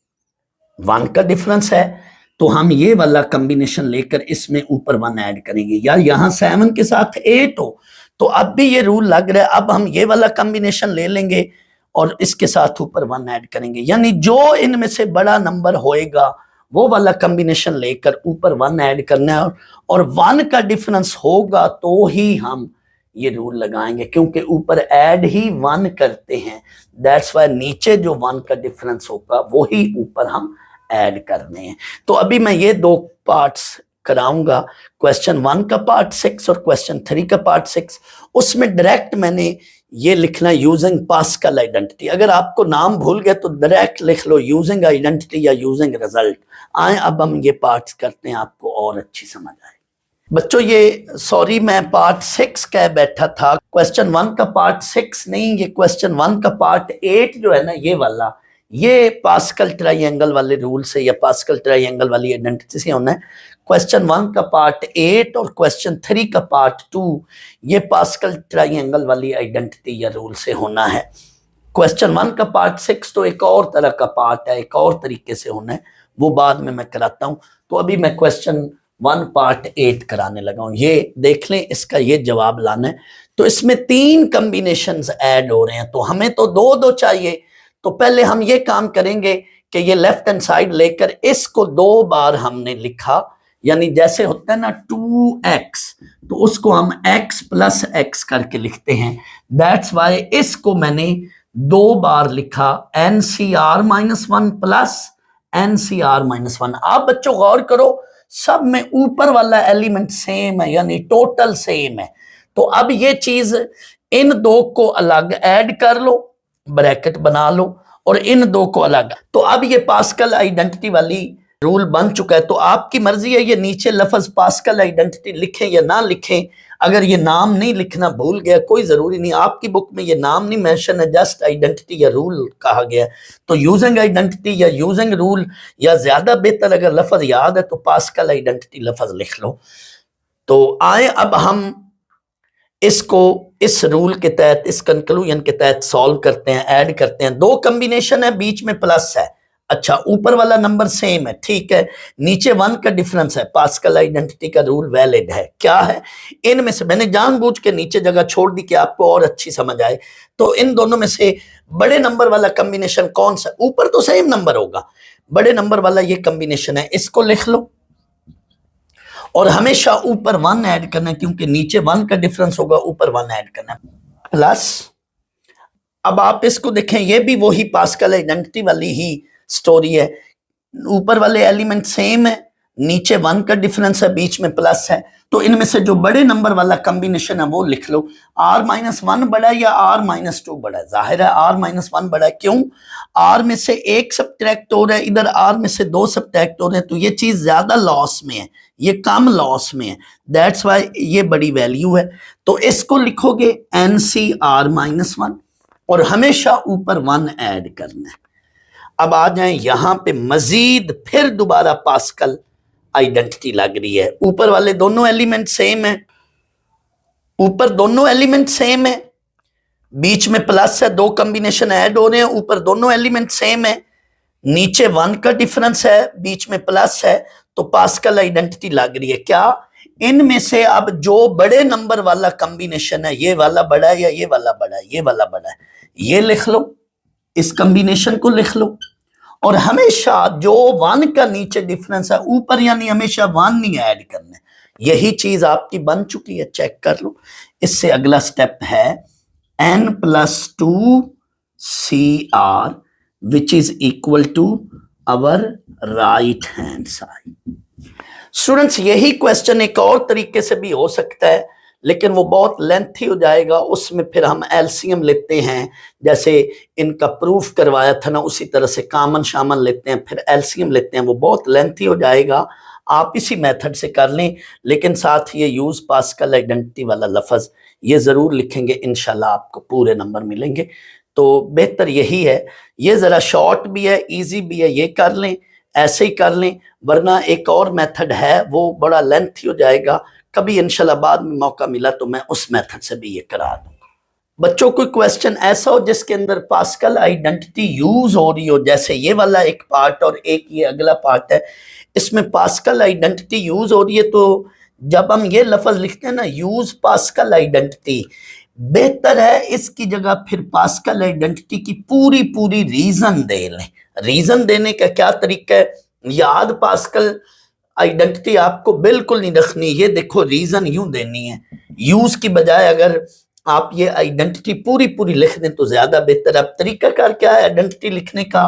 1 का डिफरेंस है, तो हम ये वाला कॉम्बिनेशन लेकर इसमें ऊपर 1 ऐड करेंगे, या यहां 7 के साथ 8 हो, तो अब भी ये रूल लग रहा है, अब हम ये वाला कॉम्बिनेशन ले लेंगे और इसके साथ ऊपर 1 ऐड करेंगे। यानी जो इनमें से बड़ा नंबर होएगा वो वाला कॉम्बिनेशन लेकर ऊपर 1 ऐड करना है, और 1 का डिफरेंस होगा तो ही हम ये रूल लगाएंगे, क्योंकि ऊपर ऐड ही 1 करते हैं, दैट्स वाई नीचे जो 1 का डिफरेंस होगा वो ही ऊपर हम ऐड करने हैं। तो अभी मैं ये 2 पार्ट्स कराऊंगा, क्वेश्चन 1 का पार्ट 6 और क्वेश्चन 3 का पार्ट 6। उसमें डायरेक्ट मैंने ये लिखना यूजिंग पास्कल आइडेंटिटी, अगर आपको नाम भूल गया तो डायरेक्ट लिख लो यूजिंग आइडेंटिटी या यूजिंग रिजल्ट। आए अब हम ये पार्ट्स करते हैं, आपको और अच्छी समझ आए। बच्चों ये सॉरी मैं पार्ट 6 कह बैठा था, क्वेश्चन 1 का पार्ट 6 नहीं, ये क्वेश्चन 1 का पार्ट 8 जो है ना, ये वाला, ये पास्कल ट्राइंगल वाले रूल से या पास्कल ट्राइंगल वाली आइडेंटिटी से होना है। क्वेश्चन 1 का पार्ट 8 और क्वेश्चन 3 का पार्ट 2 ये पास्कल ट्राइंगल वाली आइडेंटिटी या रूल से होना है। क्वेश्चन 1 का पार्ट 6 तो एक और तरह का पार्ट है, एक और तरीके से होना है, वो बाद में मैं कराता हूं। तो अभी मैं क्वेश्चन 1 पार्ट 8 कराने लगा हूं, ये देख लें, इसका ये जवाब लाना है। तो इसमें 3 कॉम्बिनेशंस ऐड हो रहे हैं, तो हमें तो 2 चाहिए। तो पहले हम ये काम करेंगे कि ये लेफ्ट हैंड साइड लेकर इसको 2 बार हमने लिखा, यानी जैसे होता है ना 2x, तो उसको हम x + x करके लिखते हैं, दैट्स वाई इसको मैंने 2 बार लिखा, NCR-1 + NCR-1। आप बच्चों गौर करो, सब में ऊपर वाला एलिमेंट सेम है, यानी टोटल सेम है। तो अब ये चीज इन 2 को अलग ऐड कर लो, ब्रैकेट बना लो, और इन 2 को अलग। तो अब ये पास्कल आइडेंटिटी वाली रूल बन चुका है। तो आपकी मर्जी है ये नीचे लफ्ज पास्कल आइडेंटिटी लिखें या ना लिखें। अगर ये नाम नहीं लिखना भूल गया, कोई जरूरी नहीं, आपकी बुक में ये नाम नहीं मेंशन है, जस्ट आइडेंटिटी या रूल कहा गया, तो यूजिंग आइडेंटिटी या यूजिंग रूल, या ज्यादा बेहतर अगर लफ्ज याद है तो पास्कल आइडेंटिटी लफ्ज लिख लो। तो आए अब हम इसको इस रूल के तहत, इस कंक्लूजन के तहत सॉल्व करते हैं, ऐड करते हैं। 2 कॉम्बिनेशन है, बीच में प्लस है, अच्छा, ऊपर वाला नंबर सेम है, ठीक है, नीचे 1 का डिफरेंस है, पास्कल आइडेंटिटी का रूल वैलिड है। क्या है? इनमें से मैंने जानबूझ के नीचे जगह छोड़ दी कि आपको और अच्छी समझ आए। तो इन दोनों में से बड़े नंबर वाला कॉम्बिनेशन कौन सा? ऊपर तो सेम नंबर होगा, बड़े नंबर वाला ये कॉम्बिनेशन है, इसको लिख लो। और हमेशा ऊपर 1 ऐड करना है, क्योंकि नीचे 1 का डिफरेंस होगा, ऊपर 1 ऐड करना है, प्लस। अब आप इसको देखें, ये भी वही पास्कल आइडेंटिटी वाली ही स्टोरी है। ऊपर वाले एलिमेंट सेम है, नीचे 1 का डिफरेंस है, बीच में प्लस है। तो इनमें से जो बड़े नंबर वाला कॉम्बिनेशन है वो लिख लो। r-1 बड़ा है या r-2 बड़ा है? जाहिर है r-1 बड़ा है। क्यों? r में से 1 सब्ट्रैक्ट हो रहा है, इधर r में से 2 सब्ट्रैक्ट हो रहे हैं, तो ये चीज ज्यादा लॉस में है, ये कम लॉस में है, दैट्स वाई ये बड़ी वैल्यू है। तो इसको लिखोगे NCr-1 और हमेशा ऊपर 1 ऐड करना है। अब आ जाए यहां पे, मजीद फिर दोबारा पास्कल आइडेंटिटी लग रही है। ऊपर वाले दोनों एलिमेंट सेम है, ऊपर दोनों एलिमेंट सेम है, बीच में प्लस है, 2 कॉम्बिनेशन ऐड हो रहे हैं, ऊपर दोनों एलिमेंट सेम है, नीचे 1 का डिफरेंस है, बीच में प्लस है, तो पास्कल आइडेंटिटी लग रही है। क्या? इनमें से अब जो बड़े नंबर वाला कॉम्बिनेशन है, ये वाला बड़ा है या ये वाला बड़ा है? ये वाला बड़ा है, ये लिख लो, इस कॉम्बिनेशन को लिख लो। और हमेशा जो 1 का नीचे डिफरेंस है, ऊपर यानी हमेशा 1 नहीं ऐड करना है। यही चीज आपकी बन चुकी है, चेक कर लो। इससे अगला स्टेप है n+2 CR which is equal to our right hand side. Students, यही क्वेश्चन एक और तरीके से भी हो सकता है, लेकिन वो बहुत लेंथी हो जाएगा, उसमें फिर हम एलसीएम लेते हैं, जैसे इनका प्रूफ करवाया था ना, उसी तरह से कामन शामन लेते हैं, फिर एलसीएम लेते हैं, वो बहुत लेंथी हो जाएगा। आप इसी मेथड से कर लें, लेकिन साथ ये यूज पास्कल आइडेंटिटी वाला लफ्ज ये जरूर लिखेंगे, इंशाल्लाह आपको पूरे नंबर मिलेंगे। तो बेहतर यही है, ये जरा शॉर्ट भी है, इजी भी है, ये कर लें, ऐसे ही कर लें, वरना एक और मेथड है वो बड़ा लेंथी हो जाएगा। कभी इंशाल्लाह बाद में मौका मिला तो मैं उस मेथड से भी ये करा दूंगा। बच्चों, कोई क्वेश्चन ऐसा हो जिसके अंदर पास्कल आइडेंटिटी यूज हो रही हो, जैसे ये वाला एक पार्ट और एक ये अगला पार्ट है, इसमें पास्कल आइडेंटिटी यूज हो रही है, तो जब हम ये लफ्ज लिखते हैं ना, यूज पास्कल आइडेंटिटी, बेहतर है इसकी जगह फिर पास्कल आइडेंटिटी की पूरी पूरी रीजन दे लें। रीजन देने का क्या तरीका है? याद पास्कल आइडेंटिटी आपको बिल्कुल नहीं रखनी, ये देखो रीजन यूं देनी है, यूज की बजाय अगर आप ये आइडेंटिटी पूरी पूरी लिख दें तो ज्यादा बेहतर। अब तरीकाकार क्या है आइडेंटिटी लिखने का?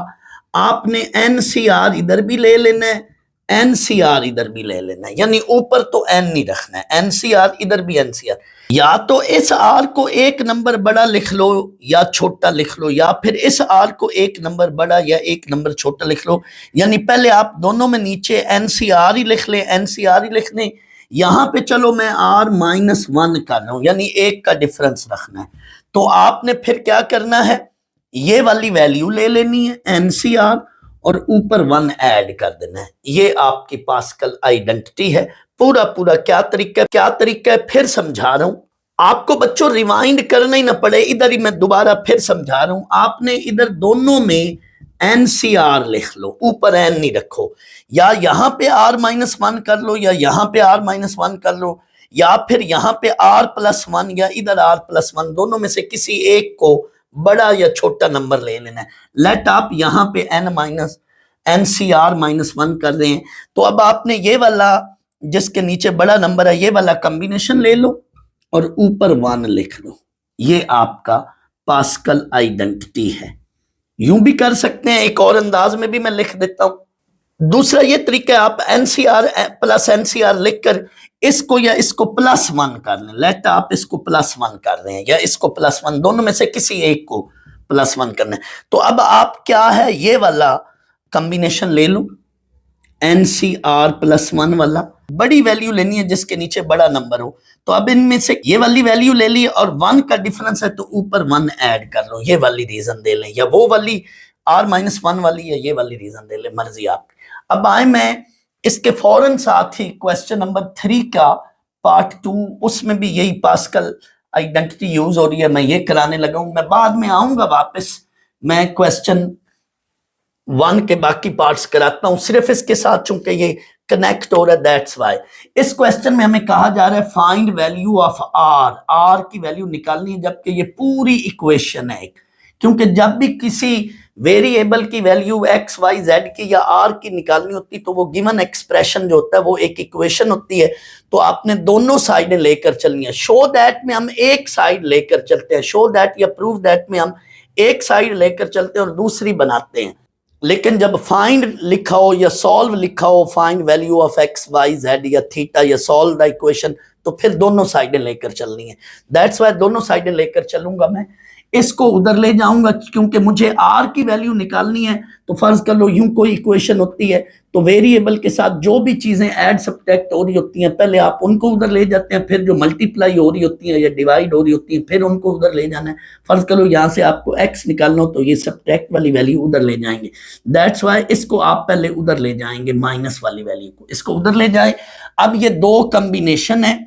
आपने NCR इधर भी ले लेना है, NCR इधर भी ले लेना है, यानी ऊपर तो N नहीं रखना है, NCR इधर भी NCR। या तो इस R को एक नंबर बड़ा लिख लो या छोटा लिख लो, या फिर इस R को एक नंबर बड़ा या एक नंबर छोटा लिख लो, यानी पहले आप दोनों में नीचे NCR ही लिख लें, NCR ही लिख लें। यहां पे चलो मैं R-1 कर रहा हूं, यानी 1 का डिफरेंस रखना है, तो आपने फिर क्या करना है, ये वाली वैल्यू ले लेनी है NCR और ऊपर 1 ऐड कर देना है। ये आपकी पास्कल आइडेंटिटी है। पूरा पूरा क्या तरीका है फिर समझा रहा हूं आपको बच्चों, रिवाइंड करना ही ना पड़े, इधर ही मैं दोबारा फिर समझा रहा हूं। आपने इधर दोनों में NCR लिख लो, ऊपर N नहीं रखो, या यहां पे R-1 कर लो, या यहां पे R-1 कर लो, या फिर यहां पे R+1 या इधर R+1, दोनों में से किसी एक को बड़ा या छोटा नंबर ले लेना है। लेट आप यहां पे NCR-1 कर रहे हैं, तो अब आपने ये वाला जिसके नीचे बड़ा नंबर है, ये वाला कॉम्बिनेशन ले लो और ऊपर 1 लिख लो। ये आपका पास्कल आइडेंटिटी है। यूं भी कर सकते हैं, एक और अंदाज में भी मैं लिख देता हूं। दूसरा ये तरीका है, आप NCR प्लस NCR लिखकर इसको या इसको +1 कर लें। लेट आप इसको +1 कर रहे हैं या इसको +1, दोनों में से किसी एक को +1 करना है। तो अब आप क्या है, ये वाला कॉम्बिनेशन ले लो, NCR+1 वाला, बड़ी वैल्यू लेनी है जिसके नीचे बड़ा नंबर हो। तो अब इनमें से ये वाली वैल्यू ले ली और 1 का डिफरेंस है तो ऊपर 1 ऐड कर लो, ये वाली रीजन दे लें, या वो वाली R-1 वाली, या ये वाली रीजन दे लें, मर्जी आपकी। अब आए मैं इसके फौरन साथ ही क्वेश्चन नंबर 3 का पार्ट 2, उसमें भी यही पास्कल आइडेंटिटी यूज हो रही है, मैं ये कराने लगा हूं। मैं बाद में आऊंगा वापस, मैं क्वेश्चन 1 के बाकी पार्ट्स कराता हूं, सिर्फ इसके साथ चूंकि ये कनेक्ट हो रहा है, दैट्स वाई। इस क्वेश्चन में हमें कहा जा रहा है find value of R, R की वैल्यू निकालनी है, जबकि ये पूरी इक्वेशन है। क्योंकि जब भी किसी वेरिएबल की वैल्यू एक्स वाई जेड की या आर की निकालनी होती तो वो गिवन एक्सप्रेशन जो होता है वो एक इक्वेशन होती है, तो आपने दोनों साइडें लेकर चलनी है। शो दैट में हम एक साइड लेकर चलते हैं, शो दैट या प्रूव दैट में हम एक साइड लेकर चलते हैं और दूसरी बनाते हैं। लेकिन जब फाइंड लिखा हो या सॉल्व लिखा हो, find value of X Y Z या थीटा या सॉल्व द इक्वेशन, तो फिर दोनों साइडें लेकर चलनी है। दैट्स वाई दोनों साइडें लेकर चलूंगा मैं, इसको उधर ले जाऊंगा क्योंकि मुझे आर की वैल्यू निकालनी है। तो फर्ज कर लो यूं कोई इक्वेशन होती है तो वेरिएबल के साथ जो भी चीजें ऐड सब्ट्रैक्ट हो रही होती हैं पहले आप उनको उधर ले जाते हैं, फिर जो मल्टीप्लाई हो रही होती है या डिवाइड हो रही होती है फिर उनको उधर ले जाना है। फर्ज कर लो यहाँ से आपको एक्स निकालना हो तो ये सब्ट्रैक्ट वाली वैल्यू उधर ले जाएंगे। दैट्स वाई इसको आप पहले उधर ले जाएंगे, माइनस वाली वैल्यू को इसको उधर ले जाए। अब ये दो कम्बिनेशन है,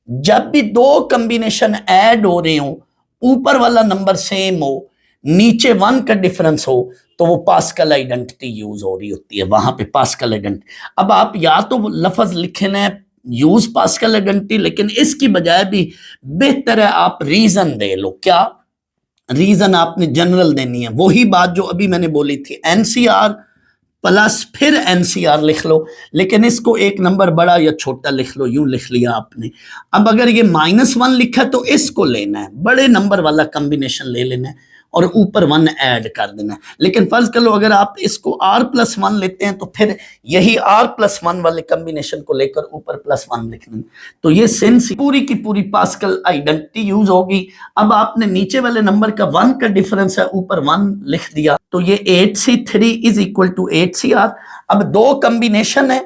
जब भी दो कम्बिनेशन ऐड हो रहे हो, ऊपर वाला नंबर सेम हो, नीचे 1 का डिफरेंस हो, तो वो पास्कल आइडेंटिटी यूज हो रही होती है, वहां पे पास्कल आइडेंटिटी। अब आप या तो लफ्ज लिखे ना यूज पास्कल आइडेंटिटी, लेकिन इसकी बजाय भी बेहतर है आप रीजन दे लो। क्या रीजन आपने जनरल देनी है, वही बात जो अभी मैंने बोली थी, एनसीआर प्लस फिर एनसीआर लिख लो, लेकिन इसको एक नंबर बड़ा या छोटा लिख लो, यूं लिख लिया आपने। अब अगर ये -1 लिखा है तो इसको लेना है, बड़े नंबर वाला कॉम्बिनेशन ले लेना है और ऊपर 1 ऐड कर देना है। लेकिन फर्ज कर लो अगर आप इसको r+1 लेते हैं तो फिर यही r+1 वाले कॉम्बिनेशन को लेकर ऊपर +1 लिख देना। तो ये सेंस पूरी की पूरी पास्कल आइडेंटिटी यूज होगी। अब आपने नीचे वाले नंबर का 1 का डिफरेंस है, ऊपर 1 लिख दिया, तो ये 8c3 is equal to 8cr। अब दो कॉम्बिनेशन है,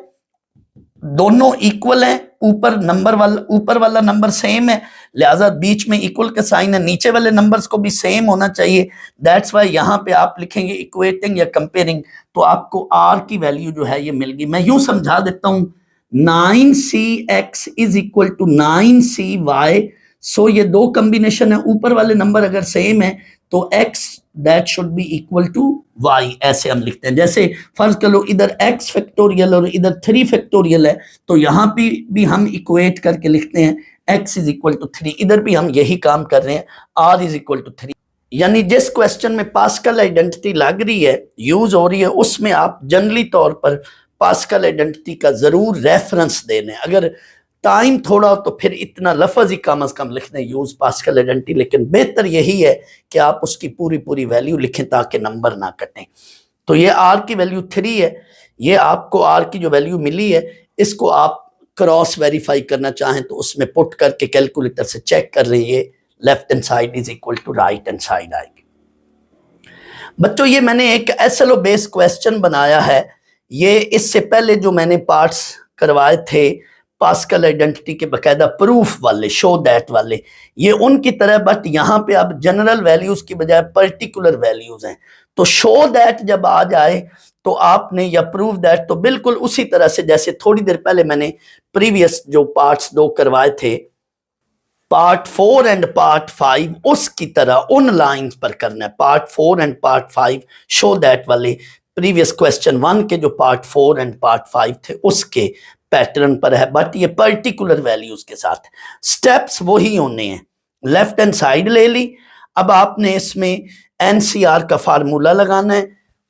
दोनों इक्वल है, ऊपर वाला नंबर सेम है, लिहाजा बीच में इक्वल का साइन है, नीचे वाले नंबर्स को भी सेम होना चाहिए। दैट्स वाई यहां पे आप लिखेंगे इक्वेटिंग या कंपेयरिंग, तो आपको आर की वैल्यू जो है ये मिल गई। मैं यूं समझा देता हूं, 9cx is equal to 9cy। सो ये दो कॉम्बिनेशन है, ऊपर वाले नंबर अगर सेम है तो x that should be equal to y, ऐसे हम लिखते हैं। जैसे फर्ज कर लो इधर x फैक्टोरियल और इधर 3 फैक्टोरियल है, तो यहाँ भी हम इक्वेट करके लिखते हैं x इज इक्वल टू 3। इधर भी हम यही काम कर रहे हैं, r इज इक्वल टू 3। यानी जिस क्वेश्चन में पास्कल आइडेंटिटी लग रही है, यूज हो रही है, उसमें आप जनरली तौर पर पास्कल आइडेंटिटी का जरूर रेफरेंस देने। अगर टाइम थोड़ा हो तो फिर इतना लफ्ज ही कम अज कम लिख दें, यूज पास्कल आइडेंटिटी, लेकिन बेहतर यही है कि आप उसकी पूरी पूरी वैल्यू लिखें ताकि नंबर ना कटें। तो ये आर की वैल्यू 3 है, ये आपको आर की जो वैल्यू मिली है इसको आप क्रॉस वेरीफाई करना चाहें तो उसमें पुट करके कैलकुलेटर से चेक कर रही, left hand side is equal to right hand side आएगी। बच्चों ये मैंने एक एसएलओ बेस्ड क्वेश्चन बनाया है, ये इससे पहले जो मैंने पार्ट्स करवाए थे पास्कल आइडेंटिटी के बकायदा प्रूफ वाले, शो दैट वाले, ये उनकी तरह, बट यहाँ पे अब जनरल वैल्यूज की बजाय पर्टिकुलर वैल्यूज हैं। तो शो दैट जब आ जाए तो आपने, या प्रूफ दैट, तो बिल्कुल उसी तरह से जैसे थोड़ी देर पहले मैंने प्रीवियस जो पार्ट्स 2 करवाए थे, पार्ट 4 एंड पार्ट 5, उसकी तरह उन लाइंस पर करना है। Part 4 and part 5 show that वाले प्रीवियस क्वेश्चन 1 के जो पार्ट 4 एंड पार्ट 5 थे उसके पैटर्न पर है, बट ये पर्टिकुलर वैल्यूज के साथ। स्टेप्स वही होने हैं, लेफ्ट हैंड साइड ले ली। अब आपने इसमें एनसीआर का फार्मूला लगाना है,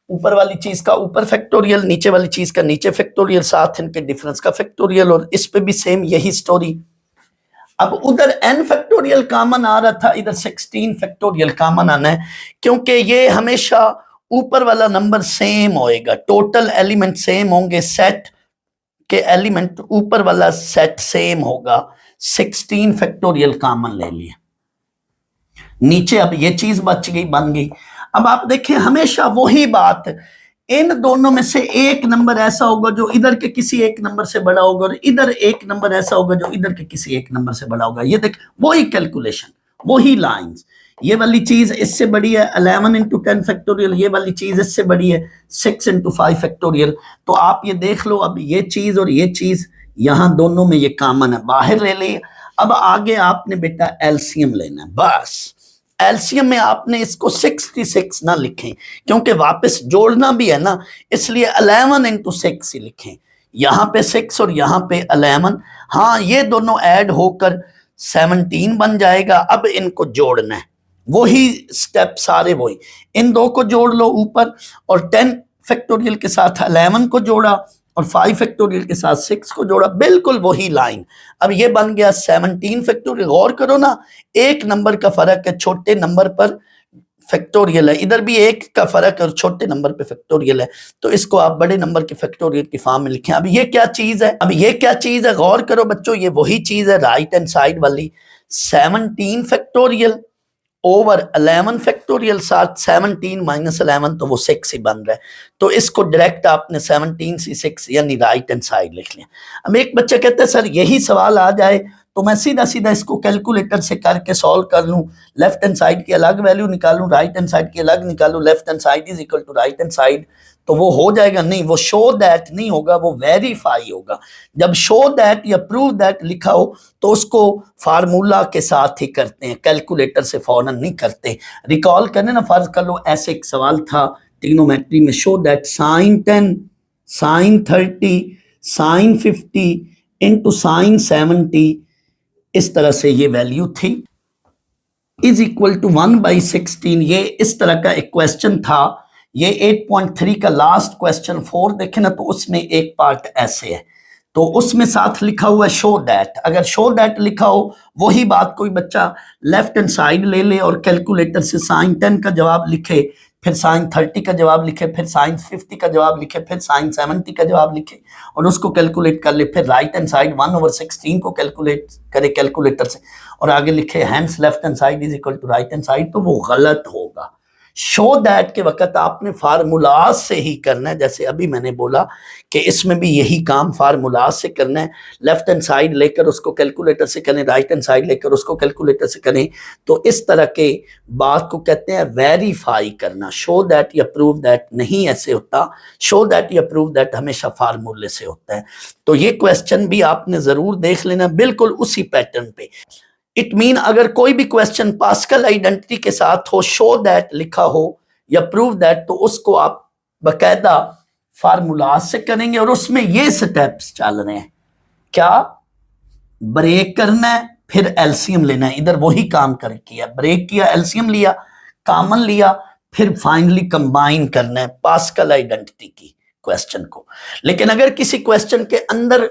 ऊपर वाली चीज का ऊपर फैक्टोरियल, नीचे वाली चीज का नीचे फैक्टोरियल, साथ इनके डिफरेंस का फैक्टोरियल, और इस पे भी सेम यही स्टोरी। अब उधर n फैक्टोरियल कॉमन आ रहा था, इधर 16 फैक्टोरियल कॉमन आना है, क्योंकि ये हमेशा ऊपर वाला नंबर सेम होएगा, टोटल एलिमेंट सेम होंगे, सेट के एलिमेंट ऊपर वाला सेट सेम होगा। 16 फैक्टोरियल कॉमन ले लिया नीचे, अब ये चीज बच गई, बन गई। अब आप देखिए हमेशा वही बात, इन दोनों में से एक नंबर ऐसा होगा जो इधर के किसी एक नंबर से बड़ा होगा, और इधर एक नंबर ऐसा होगा जो इधर के किसी एक नंबर से बड़ा होगा। ये देख वही कैलकुलेशन, वही लाइंस, ये वाली चीज इससे बड़ी है 11 इंटू 10 फैक्टोरियल, ये वाली चीज इससे बड़ी है 6 इंटू 5 फैक्टोरियल। तो आप ये देख लो, अब ये चीज और ये चीज यहां दोनों में ये कॉमन है, बाहर ले ले। अब आगे आपने बेटा एलसीएम लेना है, बस एलसीएम में आपने इसको 66 ना लिखें, क्योंकि वापस जोड़ना भी है ना, इसलिए 11 इंटू 6 ही लिखें। यहाँ पे 6 और यहाँ पे 11, हाँ ये दोनों ऐड होकर 17 बन जाएगा। अब इनको जोड़ना है, वही स्टेप सारे वही, इन दो को जोड़ लो ऊपर, और 10 फैक्टोरियल के साथ 11 को जोड़ा, और 5 फैक्टोरियल के साथ 6 को जोड़ा, बिल्कुल वही लाइन। अब ये बन गया 17 फैक्टोरियल। गौर करो ना, एक नंबर का फर्क है, छोटे नंबर पर फैक्टोरियल है, इधर भी एक का फर्क है और छोटे नंबर पे फैक्टोरियल है, तो इसको आप बड़े नंबर के फैक्टोरियल की फॉर्म में लिखें। अब ये क्या चीज है, अब ये क्या चीज है, गौर करो बच्चों, ये वही चीज है राइट हैंड साइड वाली, 17 फैक्टोरियल ओवर 11 फैक्टोरियल, साथ 17 माइनस 11 तो वो 6 ही बन रहा है। तो इसको डायरेक्ट आपने 17 से 6 यानी राइट हैंड साइड लिख लिया। अब एक बच्चा कहता है सर यही सवाल आ जाए तो मैं सीधा सीधा इसको कैलकुलेटर से करके सॉल्व कर लूं, लेफ्ट हैंड साइड की अलग वैल्यू निकालूं, राइट हैंड साइड की अलग निकालूं, left hand side is equal to right hand side, तो वो हो जाएगा? नहीं, वो शो दैट नहीं होगा, वो वेरीफाई होगा। जब शो दैट या प्रूव दैट लिखा हो तो उसको फार्मूला के साथ ही करते हैं, कैलकुलेटर से फौरन नहीं करते। रिकॉल करने ना, फर्ज कर लो ऐसे एक सवाल था ट्रिग्नोमेट्री में, show that sine 10 sine 30 sine 50 into sine 70, इस तरह से ये वैल्यू थी, इज इक्वल टू 1/16। ये इस तरह का एक क्वेश्चन था। ये 8.3 का लास्ट क्वेश्चन 4 देखे ना, तो उसमें एक पार्ट ऐसे है, तो उसमें साथ लिखा हुआ है शो दैट। अगर शो दैट लिखा हो, वही बात कोई बच्चा लेफ्ट हैंड साइड ले ले और कैलकुलेटर से साइन 10 का जवाब लिखे, फिर साइन 30 का जवाब लिखे, फिर साइन 50 का जवाब लिखे, फिर साइन 70 का जवाब लिखे और उसको कैलकुलेट कर ले, फिर राइट हैंड साइड 1/16 को कैलकुलेट करे कैलकुलेटर से और आगे लिखे hence left hand side is equal to right hand side, तो वो गलत होगा। शो दैट के वक्त आपने फार्मूलाज से ही करना है, जैसे अभी मैंने बोला कि इसमें भी यही काम फार्मूलाज से करना है। लेफ्ट हैंड साइड लेकर उसको कैलकुलेटर से करें, राइट हैंड साइड लेकर उसको कैलकुलेटर से करें, तो इस तरह के बात को कहते हैं वेरीफाई करना। शो दैट या प्रूव दैट नहीं ऐसे होता, शो दैट या प्रूव दैट हमेशा फार्मूले से होता है। तो ये क्वेश्चन भी आपने जरूर देख लेना, बिल्कुल उसी पैटर्न पे। इट मीन अगर कोई भी क्वेश्चन पास्कल आइडेंटिटी के साथ हो, शो दैट लिखा हो या प्रूव दैट, तो उसको आप बकायदा फार्मूला से करेंगे और उसमें ये स्टेप्स चल रहे हैं। क्या? ब्रेक करना है, फिर एलसीएम लेना है। इधर वही काम कर किया, ब्रेक किया, एलसीएम लिया, कॉमन लिया, फिर फाइनली कंबाइन करना है पास्कल आइडेंटिटी की क्वेश्चन को। लेकिन अगर किसी क्वेश्चन के अंदर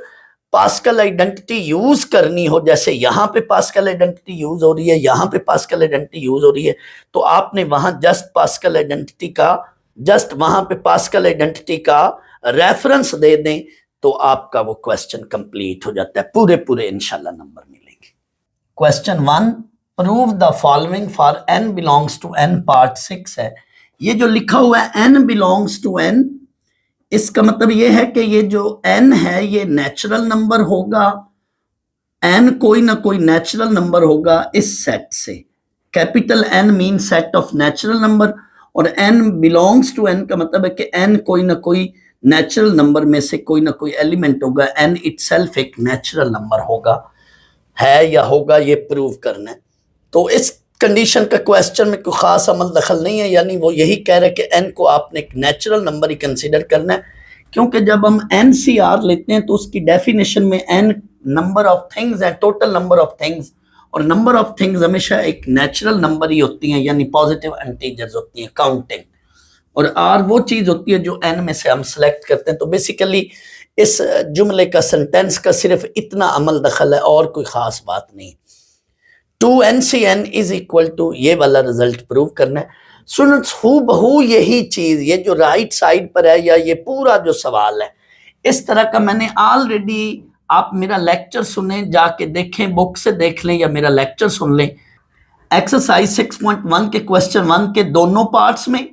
पास्कल आइडेंटिटी यूज करनी हो, जैसे यहां पे पास्कल आइडेंटिटी यूज हो रही है, यहां पे पास्कल आइडेंटिटी यूज हो रही है, तो आपने वहां जस्ट पास्कल आइडेंटिटी का, जस्ट वहां पे पास्कल आइडेंटिटी का रेफरेंस दे दें तो आपका वो क्वेश्चन कंप्लीट हो जाता है। पूरे पूरे इंशाल्लाह नंबर मिलेंगे। Question 1, prove the following for n belongs to n, part 6 है। ये जो लिखा हुआ है n बिलोंग्स टू n, इसका मतलब ये है कि ये जो n है ये नेचुरल नंबर होगा, n कोई ना कोई नेचुरल नंबर होगा इस सेट से। Capital N mean set of natural number, और n बिलोंग्स टू n का मतलब है कि n कोई ना कोई नेचुरल नंबर में से कोई ना कोई एलिमेंट होगा, n इटसेल्फ एक नेचुरल नंबर होगा, है या होगा, ये प्रूव करना है। तो इस कंडीशन का क्वेश्चन में कोई खास अमल दखल नहीं है, यानी वो यही कह रहे हैं कि n को आपने एक नेचुरल नंबर ही कंसीडर करना है, क्योंकि जब हम NCR लेते हैं तो उसकी डेफिनेशन में n नंबर ऑफ थिंग्स है, टोटल नंबर ऑफ थिंग्स, और नंबर ऑफ थिंग्स हमेशा एक नेचुरल नंबर ही होती हैं, यानी पॉजिटिव इंटीजर्स होती हैं काउंटिंग, और R वो चीज होती है जो n में से हम सेलेक्ट करते हैं। तो बेसिकली इस जुमले का, सेंटेंस का सिर्फ इतना अमल दखल है और कोई खास बात नहीं। 2NCN इज इक्वल टू, ये वाला रिजल्ट प्रूव करना है। स्टूडेंट्स हूबहू यही चीज, ये जो राइट साइड पर है या ये पूरा जो सवाल है, इस तरह का मैंने ऑलरेडी, आप मेरा लेक्चर सुने, जाके देखें, बुक से देख लें या मेरा लेक्चर सुन लें, एक्सरसाइज 6.1 के क्वेश्चन 1 के दोनों पार्ट्स में,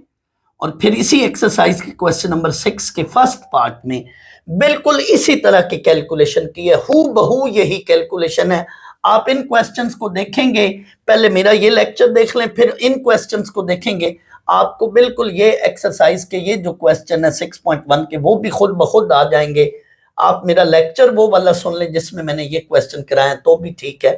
और फिर इसी एक्सरसाइज के क्वेश्चन नंबर 6 के फर्स्ट पार्ट में बिल्कुल इसी तरह की कैलकुलेशन की है, हूबहू यही कैलकुलेशन है। आप इन क्वेश्चंस को देखेंगे, पहले मेरा ये लेक्चर देख लें, फिर इन क्वेश्चंस को देखेंगे, आपको बिल्कुल ये एक्सरसाइज के ये जो क्वेश्चन है 6.1 के, वो भी खुद ब खुद आ जाएंगे। आप मेरा लेक्चर वो वाला सुन लें जिसमें मैंने ये क्वेश्चन कराया, तो भी ठीक है।